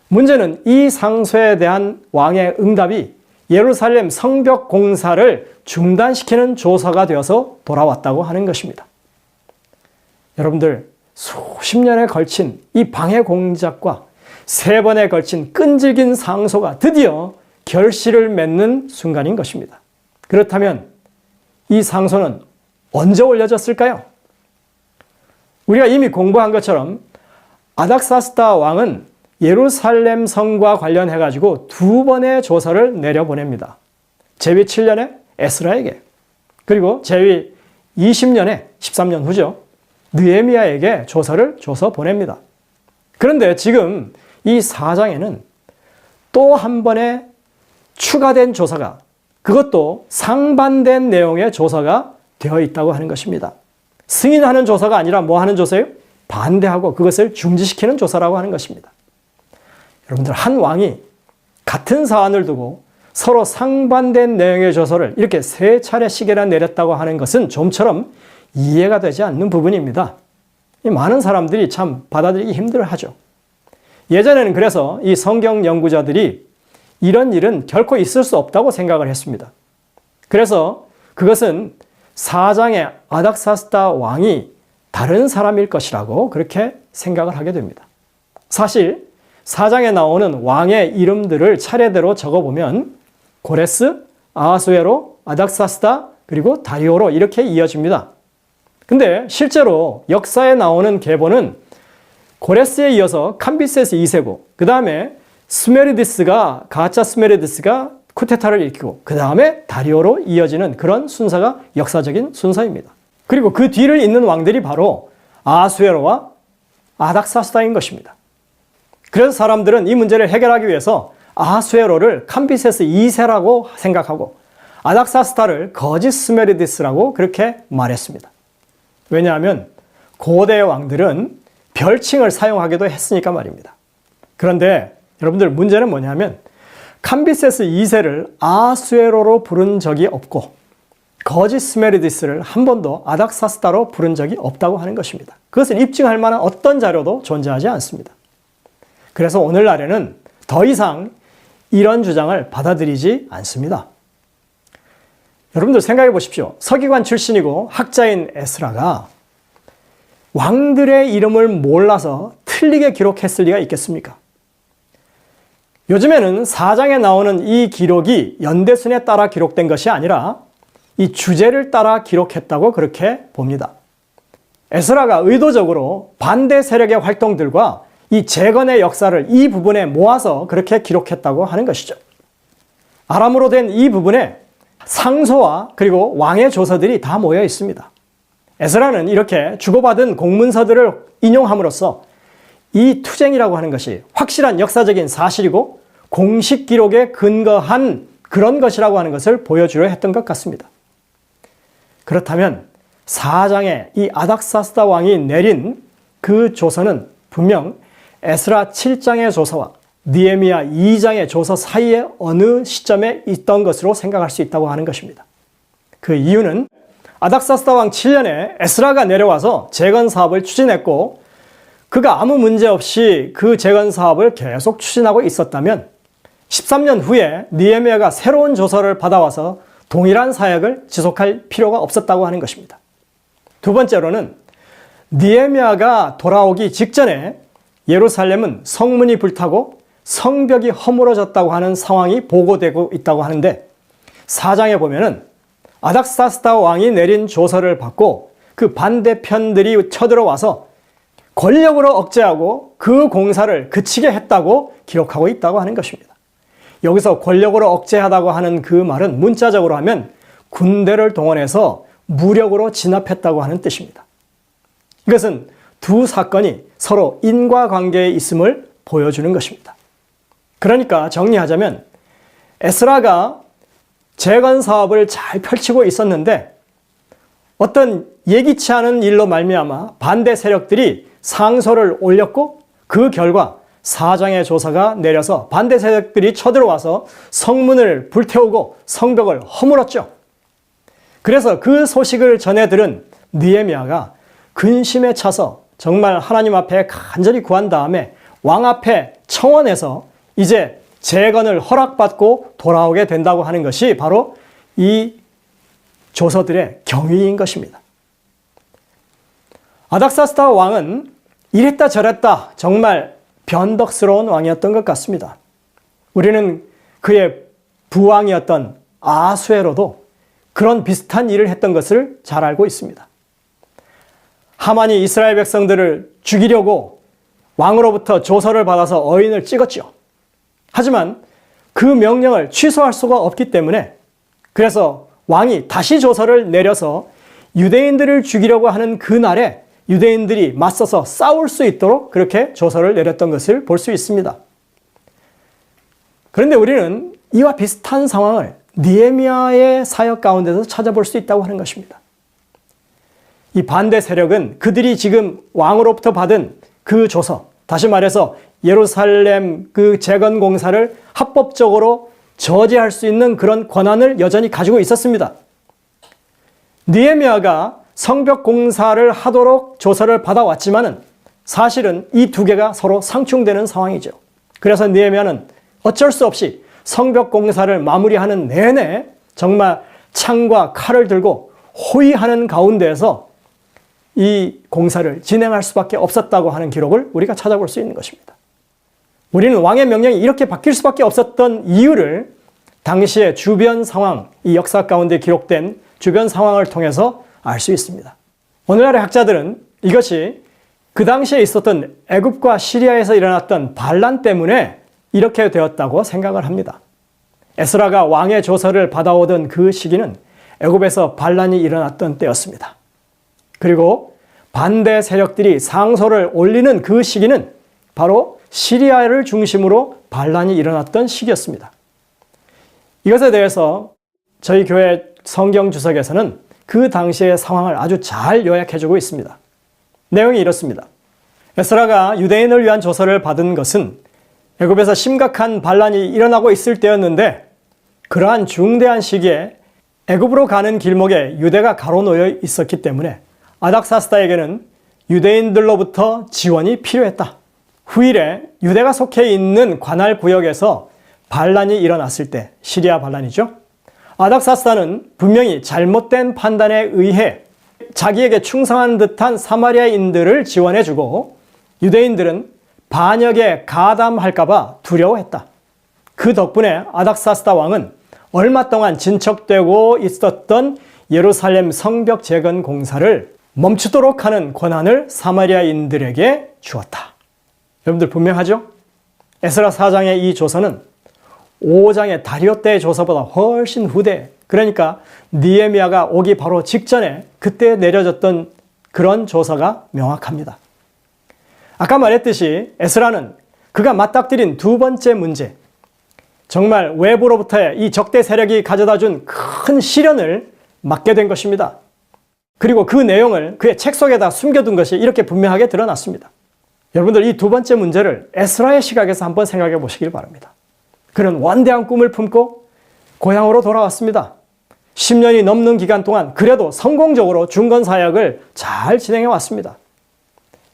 문제는 이 상소에 대한 왕의 응답이 예루살렘 성벽 공사를 중단시키는 조서가 되어서 돌아왔다고 하는 것입니다. 여러분들, 수십 년에 걸친 이 방해 공작과 3번에 걸친 끈질긴 상소가 드디어 결실을 맺는 순간인 것입니다. 그렇다면 이 상소는 언제 올려졌을까요? 우리가 이미 공부한 것처럼 아닥사스다 왕은 예루살렘 성과 관련해 가지고 2번의 조서를 내려보냅니다. 제위 7년에 에스라에게, 그리고 제위 20년에 13년 후죠. 느헤미야에게 조서를 줘서 보냅니다. 그런데 지금 이 4장에는 또 한 번의 추가된 조서가, 그것도 상반된 내용의 조서가 되어 있다고 하는 것입니다. 승인하는 조서가 아니라 뭐 하는 조서예요? 반대하고 그것을 중지시키는 조서라고 하는 것입니다. 여러분들, 한 왕이 같은 사안을 두고 서로 상반된 내용의 조서를 이렇게 3차례씩이나 내렸다고 하는 것은 좀처럼 이해가 되지 않는 부분입니다. 많은 사람들이 참 받아들이기 힘들어하죠. 예전에는 그래서 이 성경 연구자들이 이런 일은 결코 있을 수 없다고 생각을 했습니다. 그래서 그것은 4장의 아닥사스다 왕이 다른 사람일 것이라고 그렇게 생각을 하게 됩니다. 사실 4장에 나오는 왕의 이름들을 차례대로 적어보면 고레스, 아하수에로, 아닥사스다, 그리고 다리오로 이렇게 이어집니다. 근데 실제로 역사에 나오는 계보는 고레스에 이어서 캄비세스 2세고, 그 다음에 가짜 스메리디스가 쿠데타를 일으키고, 그 다음에 다리오로 이어지는 그런 순서가 역사적인 순서입니다. 그리고 그 뒤를 잇는 왕들이 바로 아하수에로와 아닥사스다인 것입니다. 그래서 사람들은 이 문제를 해결하기 위해서 아하수에로를 캄비세스 2세라고 생각하고 아닥사스다를 거짓 스메리디스라고 그렇게 말했습니다. 왜냐하면 고대 왕들은 별칭을 사용하기도 했으니까 말입니다. 그런데 여러분들, 문제는 뭐냐면 캄비세스 2세를 아하수에로로 부른 적이 없고 거짓 스메리디스를 한 번도 아닥사스다로 부른 적이 없다고 하는 것입니다. 그것을 입증할 만한 어떤 자료도 존재하지 않습니다. 그래서 오늘날에는 더 이상 이런 주장을 받아들이지 않습니다. 여러분들 생각해 보십시오. 서기관 출신이고 학자인 에스라가 왕들의 이름을 몰라서 틀리게 기록했을 리가 있겠습니까? 요즘에는 4장에 나오는 이 기록이 연대순에 따라 기록된 것이 아니라 이 주제를 따라 기록했다고 그렇게 봅니다. 에스라가 의도적으로 반대 세력의 활동들과 이 재건의 역사를 이 부분에 모아서 그렇게 기록했다고 하는 것이죠. 아람어로 된 이 부분에 상소와 그리고 왕의 조서들이 다 모여 있습니다. 에스라는 이렇게 주고받은 공문서들을 인용함으로써 이 투쟁이라고 하는 것이 확실한 역사적인 사실이고 공식 기록에 근거한 그런 것이라고 하는 것을 보여주려 했던 것 같습니다. 그렇다면 4장에 이 아닥사스다 왕이 내린 그 조서는 분명 에스라 7장의 조서와 느헤미야 2장의 조서 사이에 어느 시점에 있던 것으로 생각할 수 있다고 하는 것입니다. 그 이유는 아닥사스다 왕 7년에 에스라가 내려와서 재건 사업을 추진했고, 그가 아무 문제 없이 그 재건 사업을 계속 추진하고 있었다면 13년 후에 느헤미야가 새로운 조서를 받아와서 동일한 사역을 지속할 필요가 없었다고 하는 것입니다. 두 번째로는 느헤미야가 돌아오기 직전에 예루살렘은 성문이 불타고 성벽이 허물어졌다고 하는 상황이 보고되고 있다고 하는데, 4장에 보면은 아닥사스다 왕이 내린 조서를 받고 그 반대편들이 쳐들어와서 권력으로 억제하고 그 공사를 그치게 했다고 기록하고 있다고 하는 것입니다. 여기서 권력으로 억제하다고 하는 그 말은 문자적으로 하면 군대를 동원해서 무력으로 진압했다고 하는 뜻입니다. 이것은 두 사건이 서로 인과관계에 있음을 보여주는 것입니다. 그러니까 정리하자면 에스라가 재건 사업을 잘 펼치고 있었는데 어떤 예기치 않은 일로 말미암아 반대 세력들이 상소를 올렸고, 그 결과 4장의 조서가 내려서 반대 세력들이 쳐들어와서 성문을 불태우고 성벽을 허물었죠. 그래서 그 소식을 전해 들은 느헤미야가 근심에 차서 정말 하나님 앞에 간절히 구한 다음에 왕 앞에 청원해서 이제 재건을 허락받고 돌아오게 된다고 하는 것이 바로 이 조서들의 경위인 것입니다. 아닥사스다 왕은 이랬다 저랬다 정말 변덕스러운 왕이었던 것 같습니다. 우리는 그의 부왕이었던 아수에로도 그런 비슷한 일을 했던 것을 잘 알고 있습니다. 하만이 이스라엘 백성들을 죽이려고 왕으로부터 조서를 받아서 어인을 찍었죠. 하지만 그 명령을 취소할 수가 없기 때문에 그래서 왕이 다시 조서를 내려서 유대인들을 죽이려고 하는 그날에 유대인들이 맞서서 싸울 수 있도록 그렇게 조서를 내렸던 것을 볼 수 있습니다. 그런데 우리는 이와 비슷한 상황을 느헤미야의 사역 가운데서 찾아볼 수 있다고 하는 것입니다. 이 반대 세력은 그들이 지금 왕으로부터 받은 그 조서, 다시 말해서 예루살렘 그 재건 공사를 합법적으로 저지할 수 있는 그런 권한을 여전히 가지고 있었습니다. 느헤미야가 성벽 공사를 하도록 조서를 받아왔지만은 사실은 이 두 개가 서로 상충되는 상황이죠. 그래서 느헤미야는 어쩔 수 없이 성벽 공사를 마무리하는 내내 정말 창과 칼을 들고 호위하는 가운데에서 이 공사를 진행할 수밖에 없었다고 하는 기록을 우리가 찾아볼 수 있는 것입니다. 우리는 왕의 명령이 이렇게 바뀔 수밖에 없었던 이유를 당시의 주변 상황, 이 역사 가운데 기록된 주변 상황을 통해서 알 수 있습니다. 오늘날의 학자들은 이것이 그 당시에 있었던 애굽과 시리아에서 일어났던 반란 때문에 이렇게 되었다고 생각을 합니다. 에스라가 왕의 조서를 받아오던 그 시기는 애굽에서 반란이 일어났던 때였습니다. 그리고 반대 세력들이 상소를 올리는 그 시기는 바로 시리아를 중심으로 반란이 일어났던 시기였습니다. 이것에 대해서 저희 교회 성경 주석에서는 그 당시의 상황을 아주 잘 요약해주고 있습니다. 내용이 이렇습니다. 에스라가 유대인을 위한 조서를 받은 것은 애굽에서 심각한 반란이 일어나고 있을 때였는데 그러한 중대한 시기에 애굽으로 가는 길목에 유대가 가로놓여 있었기 때문에 아닥사스다에게는 유대인들로부터 지원이 필요했다. 후일에 유대가 속해 있는 관할 구역에서 반란이 일어났을 때, 시리아 반란이죠. 아닥사스다는 분명히 잘못된 판단에 의해 자기에게 충성하는 듯한 사마리아인들을 지원해주고 유대인들은 반역에 가담할까봐 두려워했다. 그 덕분에 아닥사스다 왕은 얼마 동안 진척되고 있었던 예루살렘 성벽 재건 공사를 멈추도록 하는 권한을 사마리아인들에게 주었다. 여러분들 분명하죠? 에스라 4장의 이 조서는 5장의 다리오 때의 조서보다 훨씬 후대, 그러니까 느헤미야가 오기 바로 직전에 그때 내려졌던 그런 조서가 명확합니다. 아까 말했듯이 에스라는 그가 맞닥뜨린 두 번째 문제, 정말 외부로부터의 이 적대 세력이 가져다 준 큰 시련을 맡게 된 것입니다. 그리고 그 내용을 그의 책 속에다 숨겨둔 것이 이렇게 분명하게 드러났습니다. 여러분들 이 두 번째 문제를 에스라의 시각에서 한번 생각해 보시길 바랍니다. 그는 원대한 꿈을 품고 고향으로 돌아왔습니다. 10년이 넘는 기간 동안 그래도 성공적으로 중건사역을 잘 진행해 왔습니다.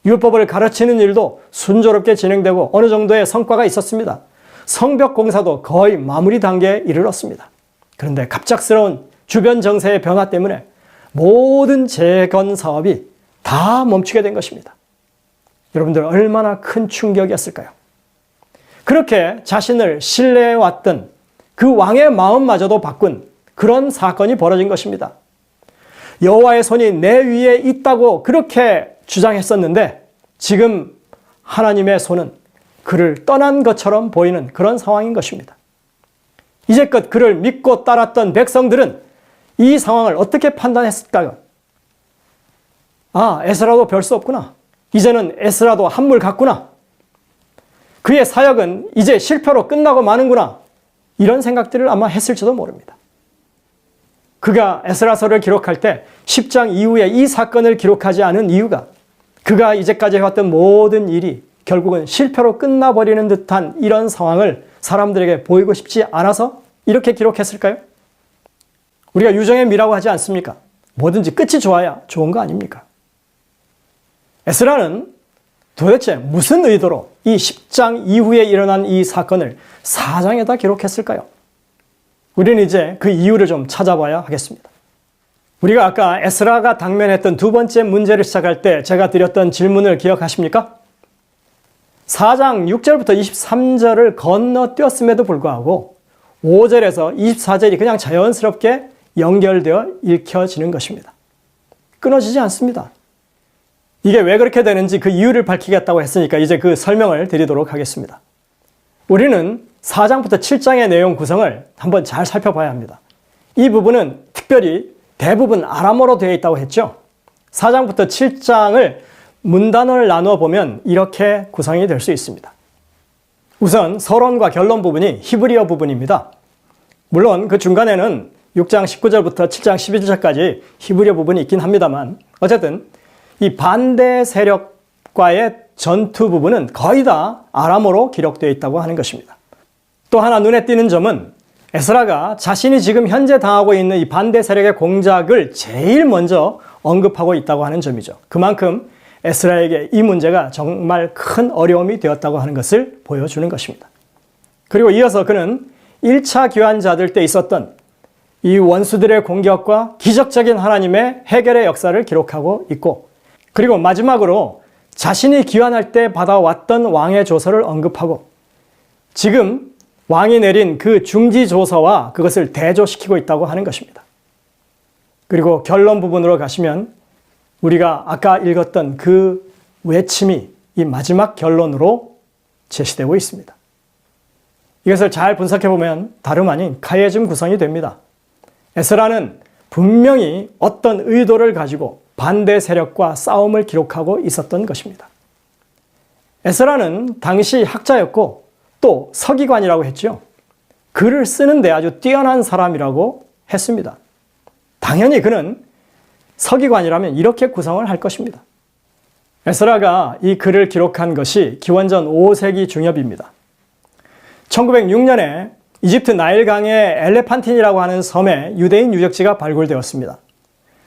율법을 가르치는 일도 순조롭게 진행되고 어느 정도의 성과가 있었습니다. 성벽 공사도 거의 마무리 단계에 이르렀습니다. 그런데 갑작스러운 주변 정세의 변화 때문에 모든 재건 사업이 다 멈추게 된 것입니다. 여러분들 얼마나 큰 충격이었을까요? 그렇게 자신을 신뢰해왔던 그 왕의 마음마저도 바꾼 그런 사건이 벌어진 것입니다. 여호와의 손이 내 위에 있다고 그렇게 주장했었는데 지금 하나님의 손은 그를 떠난 것처럼 보이는 그런 상황인 것입니다. 이제껏 그를 믿고 따랐던 백성들은 이 상황을 어떻게 판단했을까요? 아, 에스라도 별 수 없구나. 이제는 에스라도 한물 같구나. 그의 사역은 이제 실패로 끝나고 마는구나. 이런 생각들을 아마 했을지도 모릅니다. 그가 에스라서를 기록할 때 10장 이후에 이 사건을 기록하지 않은 이유가 그가 이제까지 해왔던 모든 일이 결국은 실패로 끝나버리는 듯한 이런 상황을 사람들에게 보이고 싶지 않아서 이렇게 기록했을까요? 우리가 유정의 미라고 하지 않습니까? 뭐든지 끝이 좋아야 좋은 거 아닙니까? 에스라는 도대체 무슨 의도로 이 10장 이후에 일어난 이 사건을 4장에다 기록했을까요? 우리는 이제 그 이유를 좀 찾아봐야 하겠습니다. 우리가 아까 에스라가 당면했던 두 번째 문제를 시작할 때 제가 드렸던 질문을 기억하십니까? 4장 6절부터 23절을 건너뛰었음에도 불구하고 5절에서 24절이 그냥 자연스럽게 연결되어 읽혀지는 것입니다. 끊어지지 않습니다. 이게 왜 그렇게 되는지 그 이유를 밝히겠다고 했으니까 이제 그 설명을 드리도록 하겠습니다. 우리는 4장부터 7장의 내용 구성을 한번 잘 살펴봐야 합니다. 이 부분은 특별히 대부분 아람어로 되어 있다고 했죠. 4장부터 7장을 문단어를 나누어 보면 이렇게 구성이 될 수 있습니다. 우선 서론과 결론 부분이 히브리어 부분입니다. 물론 그 중간에는 6장 19절부터 7장 11절까지 히브리어 부분이 있긴 합니다만 어쨌든 이 반대 세력과의 전투 부분은 거의 다 아람어로 기록되어 있다고 하는 것입니다. 또 하나 눈에 띄는 점은 에스라가 자신이 지금 현재 당하고 있는 이 반대 세력의 공작을 제일 먼저 언급하고 있다고 하는 점이죠. 그만큼 에스라에게 이 문제가 정말 큰 어려움이 되었다고 하는 것을 보여주는 것입니다. 그리고 이어서 그는 1차 귀환자들 때 있었던 이 원수들의 공격과 기적적인 하나님의 해결의 역사를 기록하고 있고, 그리고 마지막으로 자신이 귀환할 때 받아왔던 왕의 조서를 언급하고 지금 왕이 내린 그 중지 조서와 그것을 대조시키고 있다고 하는 것입니다. 그리고 결론 부분으로 가시면 우리가 아까 읽었던 그 외침이 이 마지막 결론으로 제시되고 있습니다. 이것을 잘 분석해 보면 다름 아닌 카이에즘 구성이 됩니다. 에스라는 분명히 어떤 의도를 가지고 반대 세력과 싸움을 기록하고 있었던 것입니다. 에스라는 당시 학자였고 또 서기관이라고 했죠. 글을 쓰는데 아주 뛰어난 사람이라고 했습니다. 당연히 그는 서기관이라면 이렇게 구성을 할 것입니다. 에스라가 이 글을 기록한 것이 기원전 5세기 중엽입니다. 1906년에 이집트 나일강의 엘레판틴이라고 하는 섬에 유대인 유적지가 발굴되었습니다.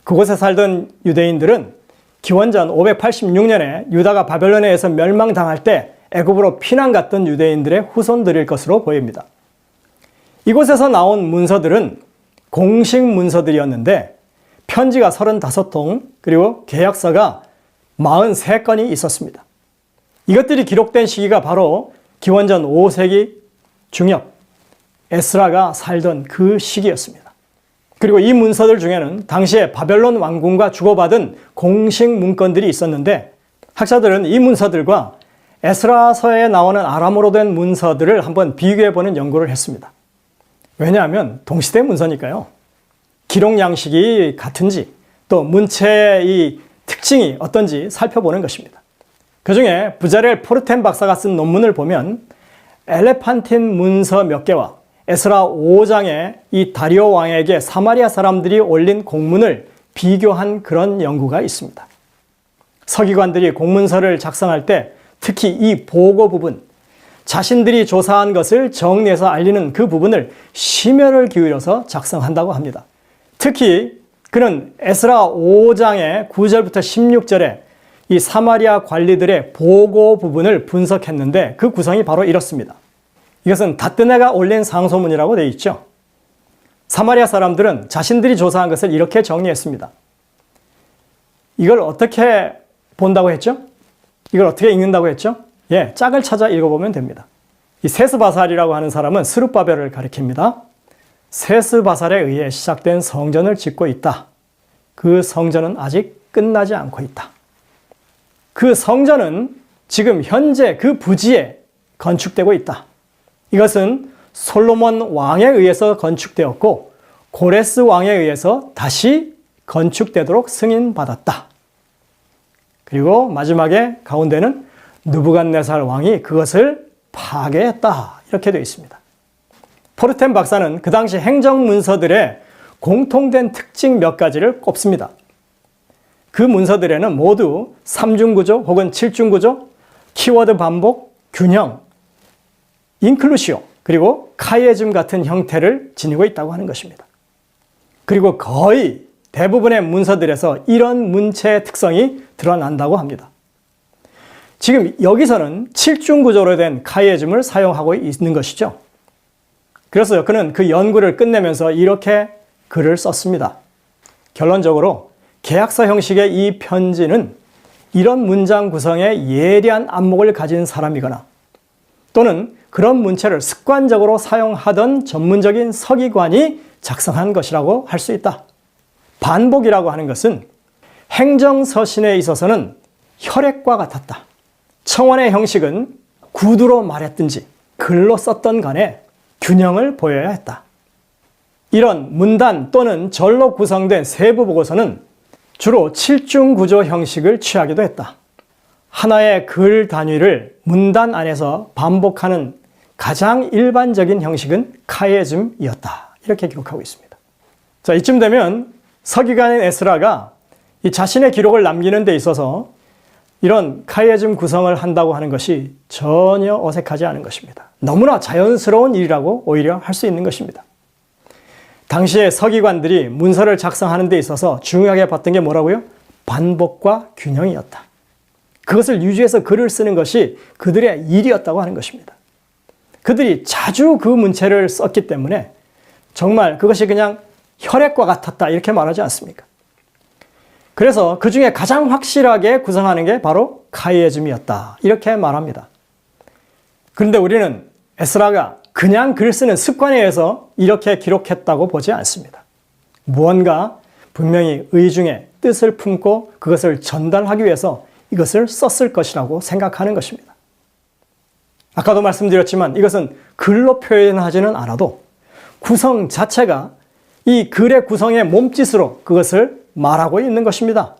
그곳에 살던 유대인들은 기원전 586년에 유다가 바벨론에 의해서 멸망당할 때 애굽으로 피난 갔던 유대인들의 후손들일 것으로 보입니다. 이곳에서 나온 문서들은 공식 문서들이었는데 편지가 35통 그리고 계약서가 43건이 있었습니다. 이것들이 기록된 시기가 바로 기원전 5세기 중엽 에스라가 살던 그 시기였습니다. 그리고 이 문서들 중에는 당시에 바벨론 왕궁과 주고받은 공식 문건들이 있었는데 학자들은 이 문서들과 에스라서에 나오는 아람어로 된 문서들을 한번 비교해보는 연구를 했습니다. 왜냐하면 동시대 문서니까요. 기록 양식이 같은지 또 문체의 이 특징이 어떤지 살펴보는 것입니다. 그 중에 부자렐 포르텐 박사가 쓴 논문을 보면 엘레판틴 문서 몇 개와 에스라 5장의 이 다리오 왕에게 사마리아 사람들이 올린 공문을 비교한 그런 연구가 있습니다. 서기관들이 공문서를 작성할 때 특히 이 보고 부분, 자신들이 조사한 것을 정리해서 알리는 그 부분을 심혈을 기울여서 작성한다고 합니다. 특히 그는 에스라 5장의 9절부터 16절에 이 사마리아 관리들의 보고 부분을 분석했는데 그 구성이 바로 이렇습니다. 이것은 다뜨네가 올린 상소문이라고 되어 있죠. 사마리아 사람들은 자신들이 조사한 것을 이렇게 정리했습니다. 이걸 어떻게 본다고 했죠? 이걸 어떻게 읽는다고 했죠? 짝을 찾아 읽어보면 됩니다. 이 세스바살이라고 하는 사람은 스룹바벨을 가리킵니다. 세스바살에 의해 시작된 성전을 짓고 있다. 그 성전은 아직 끝나지 않고 있다. 그 성전은 지금 현재 그 부지에 건축되고 있다. 이것은 솔로몬 왕에 의해서 건축되었고 고레스 왕에 의해서 다시 건축되도록 승인받았다. 그리고 마지막에 가운데는 느부갓네살 왕이 그것을 파괴했다. 이렇게 되어 있습니다. 포르텐 박사는 그 당시 행정문서들의 공통된 특징 몇 가지를 꼽습니다. 그 문서들에는 모두 3중구조 혹은 7중구조, 키워드 반복, 균형, 인클루시오, 그리고 카이에즘 같은 형태를 지니고 있다고 하는 것입니다. 그리고 거의 대부분의 문서들에서 이런 문체의 특성이 드러난다고 합니다. 지금 여기서는 7중 구조로 된 카이에즘을 사용하고 있는 것이죠. 그래서 그는 그 연구를 끝내면서 이렇게 글을 썼습니다. 결론적으로 계약서 형식의 이 편지는 이런 문장 구성에 예리한 안목을 가진 사람이거나 또는 그런 문체를 습관적으로 사용하던 전문적인 서기관이 작성한 것이라고 할 수 있다. 반복이라고 하는 것은 행정서신에 있어서는 혈액과 같았다. 청원의 형식은 구두로 말했든지 글로 썼던 간에 균형을 보여야 했다. 이런 문단 또는 절로 구성된 세부 보고서는 주로 7중 구조 형식을 취하기도 했다. 하나의 글 단위를 문단 안에서 반복하는 가장 일반적인 형식은 카이에즘이었다. 이렇게 기록하고 있습니다. 자, 이쯤 되면 서기관인 에스라가 이 자신의 기록을 남기는 데 있어서 이런 카이에즘 구성을 한다고 하는 것이 전혀 어색하지 않은 것입니다. 너무나 자연스러운 일이라고 오히려 할 수 있는 것입니다. 당시의 서기관들이 문서를 작성하는 데 있어서 중요하게 봤던 게 뭐라고요? 반복과 균형이었다. 그것을 유지해서 글을 쓰는 것이 그들의 일이었다고 하는 것입니다. 그들이 자주 그 문체를 썼기 때문에 정말 그것이 그냥 혈액과 같았다 이렇게 말하지 않습니까? 그래서 그 중에 가장 확실하게 구성하는 게 바로 카이에즘이었다 이렇게 말합니다. 그런데 우리는 에스라가 그냥 글 쓰는 습관에 의해서 이렇게 기록했다고 보지 않습니다. 무언가 분명히 의중의 뜻을 품고 그것을 전달하기 위해서 이것을 썼을 것이라고 생각하는 것입니다. 아까도 말씀드렸지만 이것은 글로 표현하지는 않아도 구성 자체가 이 글의 구성의 몸짓으로 그것을 말하고 있는 것입니다.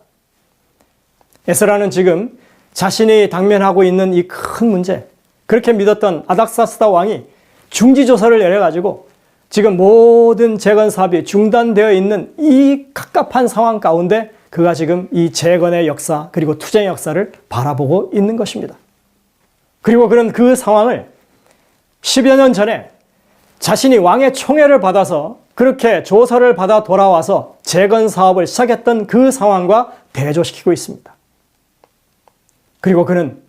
에스라는 지금 자신이 당면하고 있는 이 큰 문제, 그렇게 믿었던 아닥사스다 왕이 중지조서를 내려가지고 지금 모든 재건 사업이 중단되어 있는 이 갑갑한 상황 가운데 그가 지금 이 재건의 역사 그리고 투쟁의 역사를 바라보고 있는 것입니다. 그리고 그는 그 상황을 10여 년 전에 자신이 왕의 총애를 받아서 그렇게 조서를 받아 돌아와서 재건 사업을 시작했던 그 상황과 대조시키고 있습니다. 그리고 그는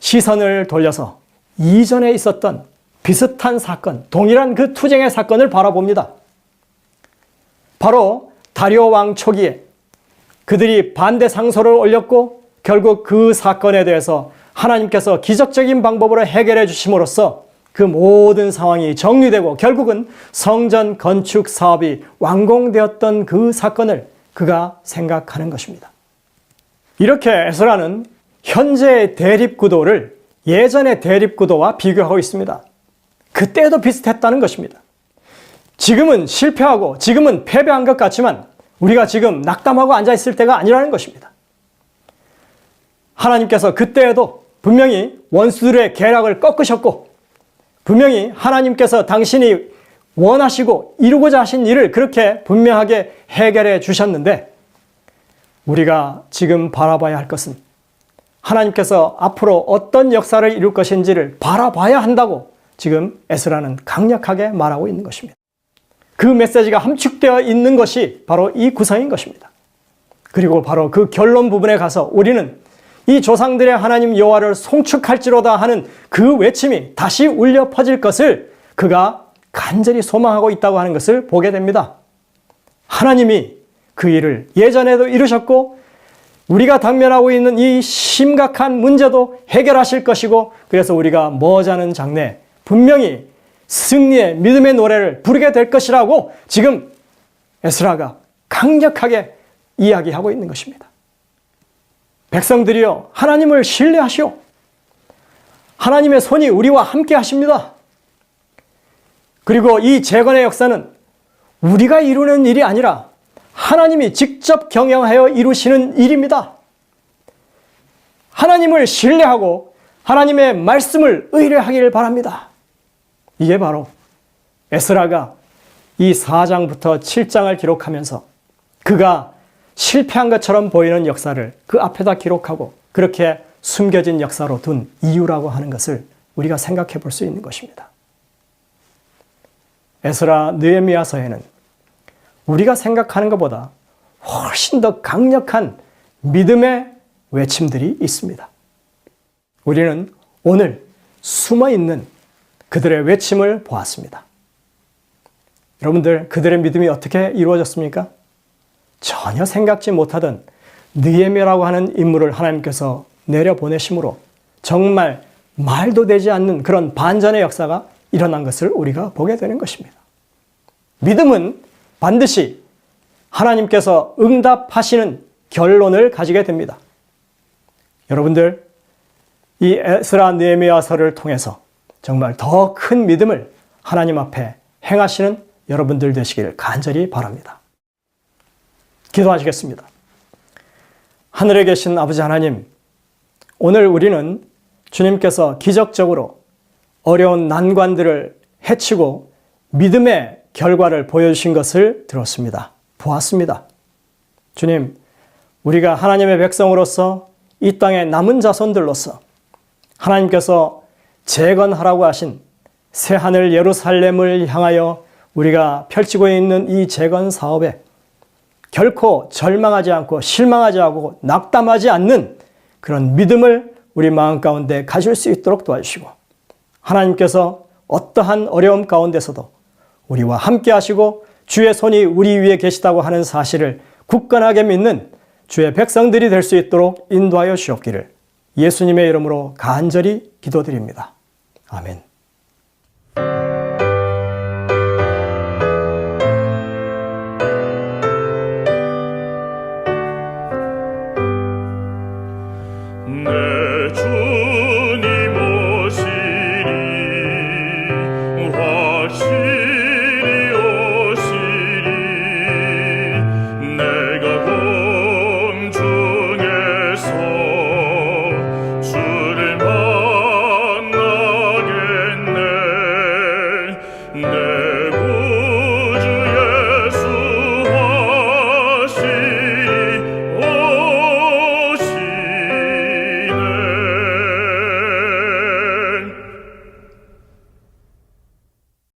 시선을 돌려서 이전에 있었던 비슷한 사건, 동일한 그 투쟁의 사건을 바라봅니다. 바로 다리오 왕 초기에 그들이 반대 상소를 올렸고 결국 그 사건에 대해서 하나님께서 기적적인 방법으로 해결해 주심으로써 그 모든 상황이 정리되고 결국은 성전 건축 사업이 완공되었던 그 사건을 그가 생각하는 것입니다. 이렇게 에스라는 현재의 대립구도를 예전의 대립구도와 비교하고 있습니다. 그때도 비슷했다는 것입니다. 지금은 실패하고 지금은 패배한 것 같지만 우리가 지금 낙담하고 앉아있을 때가 아니라는 것입니다. 하나님께서 그때에도 분명히 원수들의 계략을 꺾으셨고 분명히 하나님께서 당신이 원하시고 이루고자 하신 일을 그렇게 분명하게 해결해 주셨는데 우리가 지금 바라봐야 할 것은 하나님께서 앞으로 어떤 역사를 이룰 것인지를 바라봐야 한다고 지금 에스라는 강력하게 말하고 있는 것입니다. 그 메시지가 함축되어 있는 것이 바로 이 구성인 것입니다. 그리고 바로 그 결론 부분에 가서 우리는 이 조상들의 하나님 여호와를 송축할지로다 하는 그 외침이 다시 울려 퍼질 것을 그가 간절히 소망하고 있다고 하는 것을 보게 됩니다. 하나님이 그 일을 예전에도 이루셨고 우리가 당면하고 있는 이 심각한 문제도 해결하실 것이고 그래서 우리가 머지않은 장래 분명히 승리의 믿음의 노래를 부르게 될 것이라고 지금 에스라가 강력하게 이야기하고 있는 것입니다. 백성들이여 하나님을 신뢰하시오. 하나님의 손이 우리와 함께 하십니다. 그리고 이 재건의 역사는 우리가 이루는 일이 아니라 하나님이 직접 경영하여 이루시는 일입니다. 하나님을 신뢰하고 하나님의 말씀을 의뢰하기를 바랍니다. 이게 바로 에스라가 이 4장부터 7장을 기록하면서 그가 실패한 것처럼 보이는 역사를 그 앞에다 기록하고 그렇게 숨겨진 역사로 둔 이유라고 하는 것을 우리가 생각해 볼 수 있는 것입니다. 에스라 느헤미야서에는 우리가 생각하는 것보다 훨씬 더 강력한 믿음의 외침들이 있습니다. 우리는 오늘 숨어있는 그들의 외침을 보았습니다. 여러분들, 그들의 믿음이 어떻게 이루어졌습니까? 전혀 생각지 못하던 느헤미야라고 하는 인물을 하나님께서 내려보내심으로 정말 말도 되지 않는 그런 반전의 역사가 일어난 것을 우리가 보게 되는 것입니다. 믿음은 반드시 하나님께서 응답하시는 결론을 가지게 됩니다. 여러분들, 이 에스라 느헤미야서를 통해서 정말 더 큰 믿음을 하나님 앞에 행하시는 여러분들 되시길 간절히 바랍니다. 기도하시겠습니다. 하늘에 계신 아버지 하나님, 오늘 우리는 주님께서 기적적으로 어려운 난관들을 헤치고 믿음의 결과를 보여주신 것을 들었습니다. 보았습니다. 주님, 우리가 하나님의 백성으로서 이 땅의 남은 자손들로서 하나님께서 재건하라고 하신 새하늘 예루살렘을 향하여 우리가 펼치고 있는 이 재건 사업에 결코 절망하지 않고 실망하지 않고 낙담하지 않는 그런 믿음을 우리 마음 가운데 가질 수 있도록 도와주시고, 하나님께서 어떠한 어려움 가운데서도 우리와 함께 하시고 주의 손이 우리 위에 계시다고 하는 사실을 굳건하게 믿는 주의 백성들이 될 수 있도록 인도하여 주옵기를 예수님의 이름으로 간절히 기도드립니다. 아멘.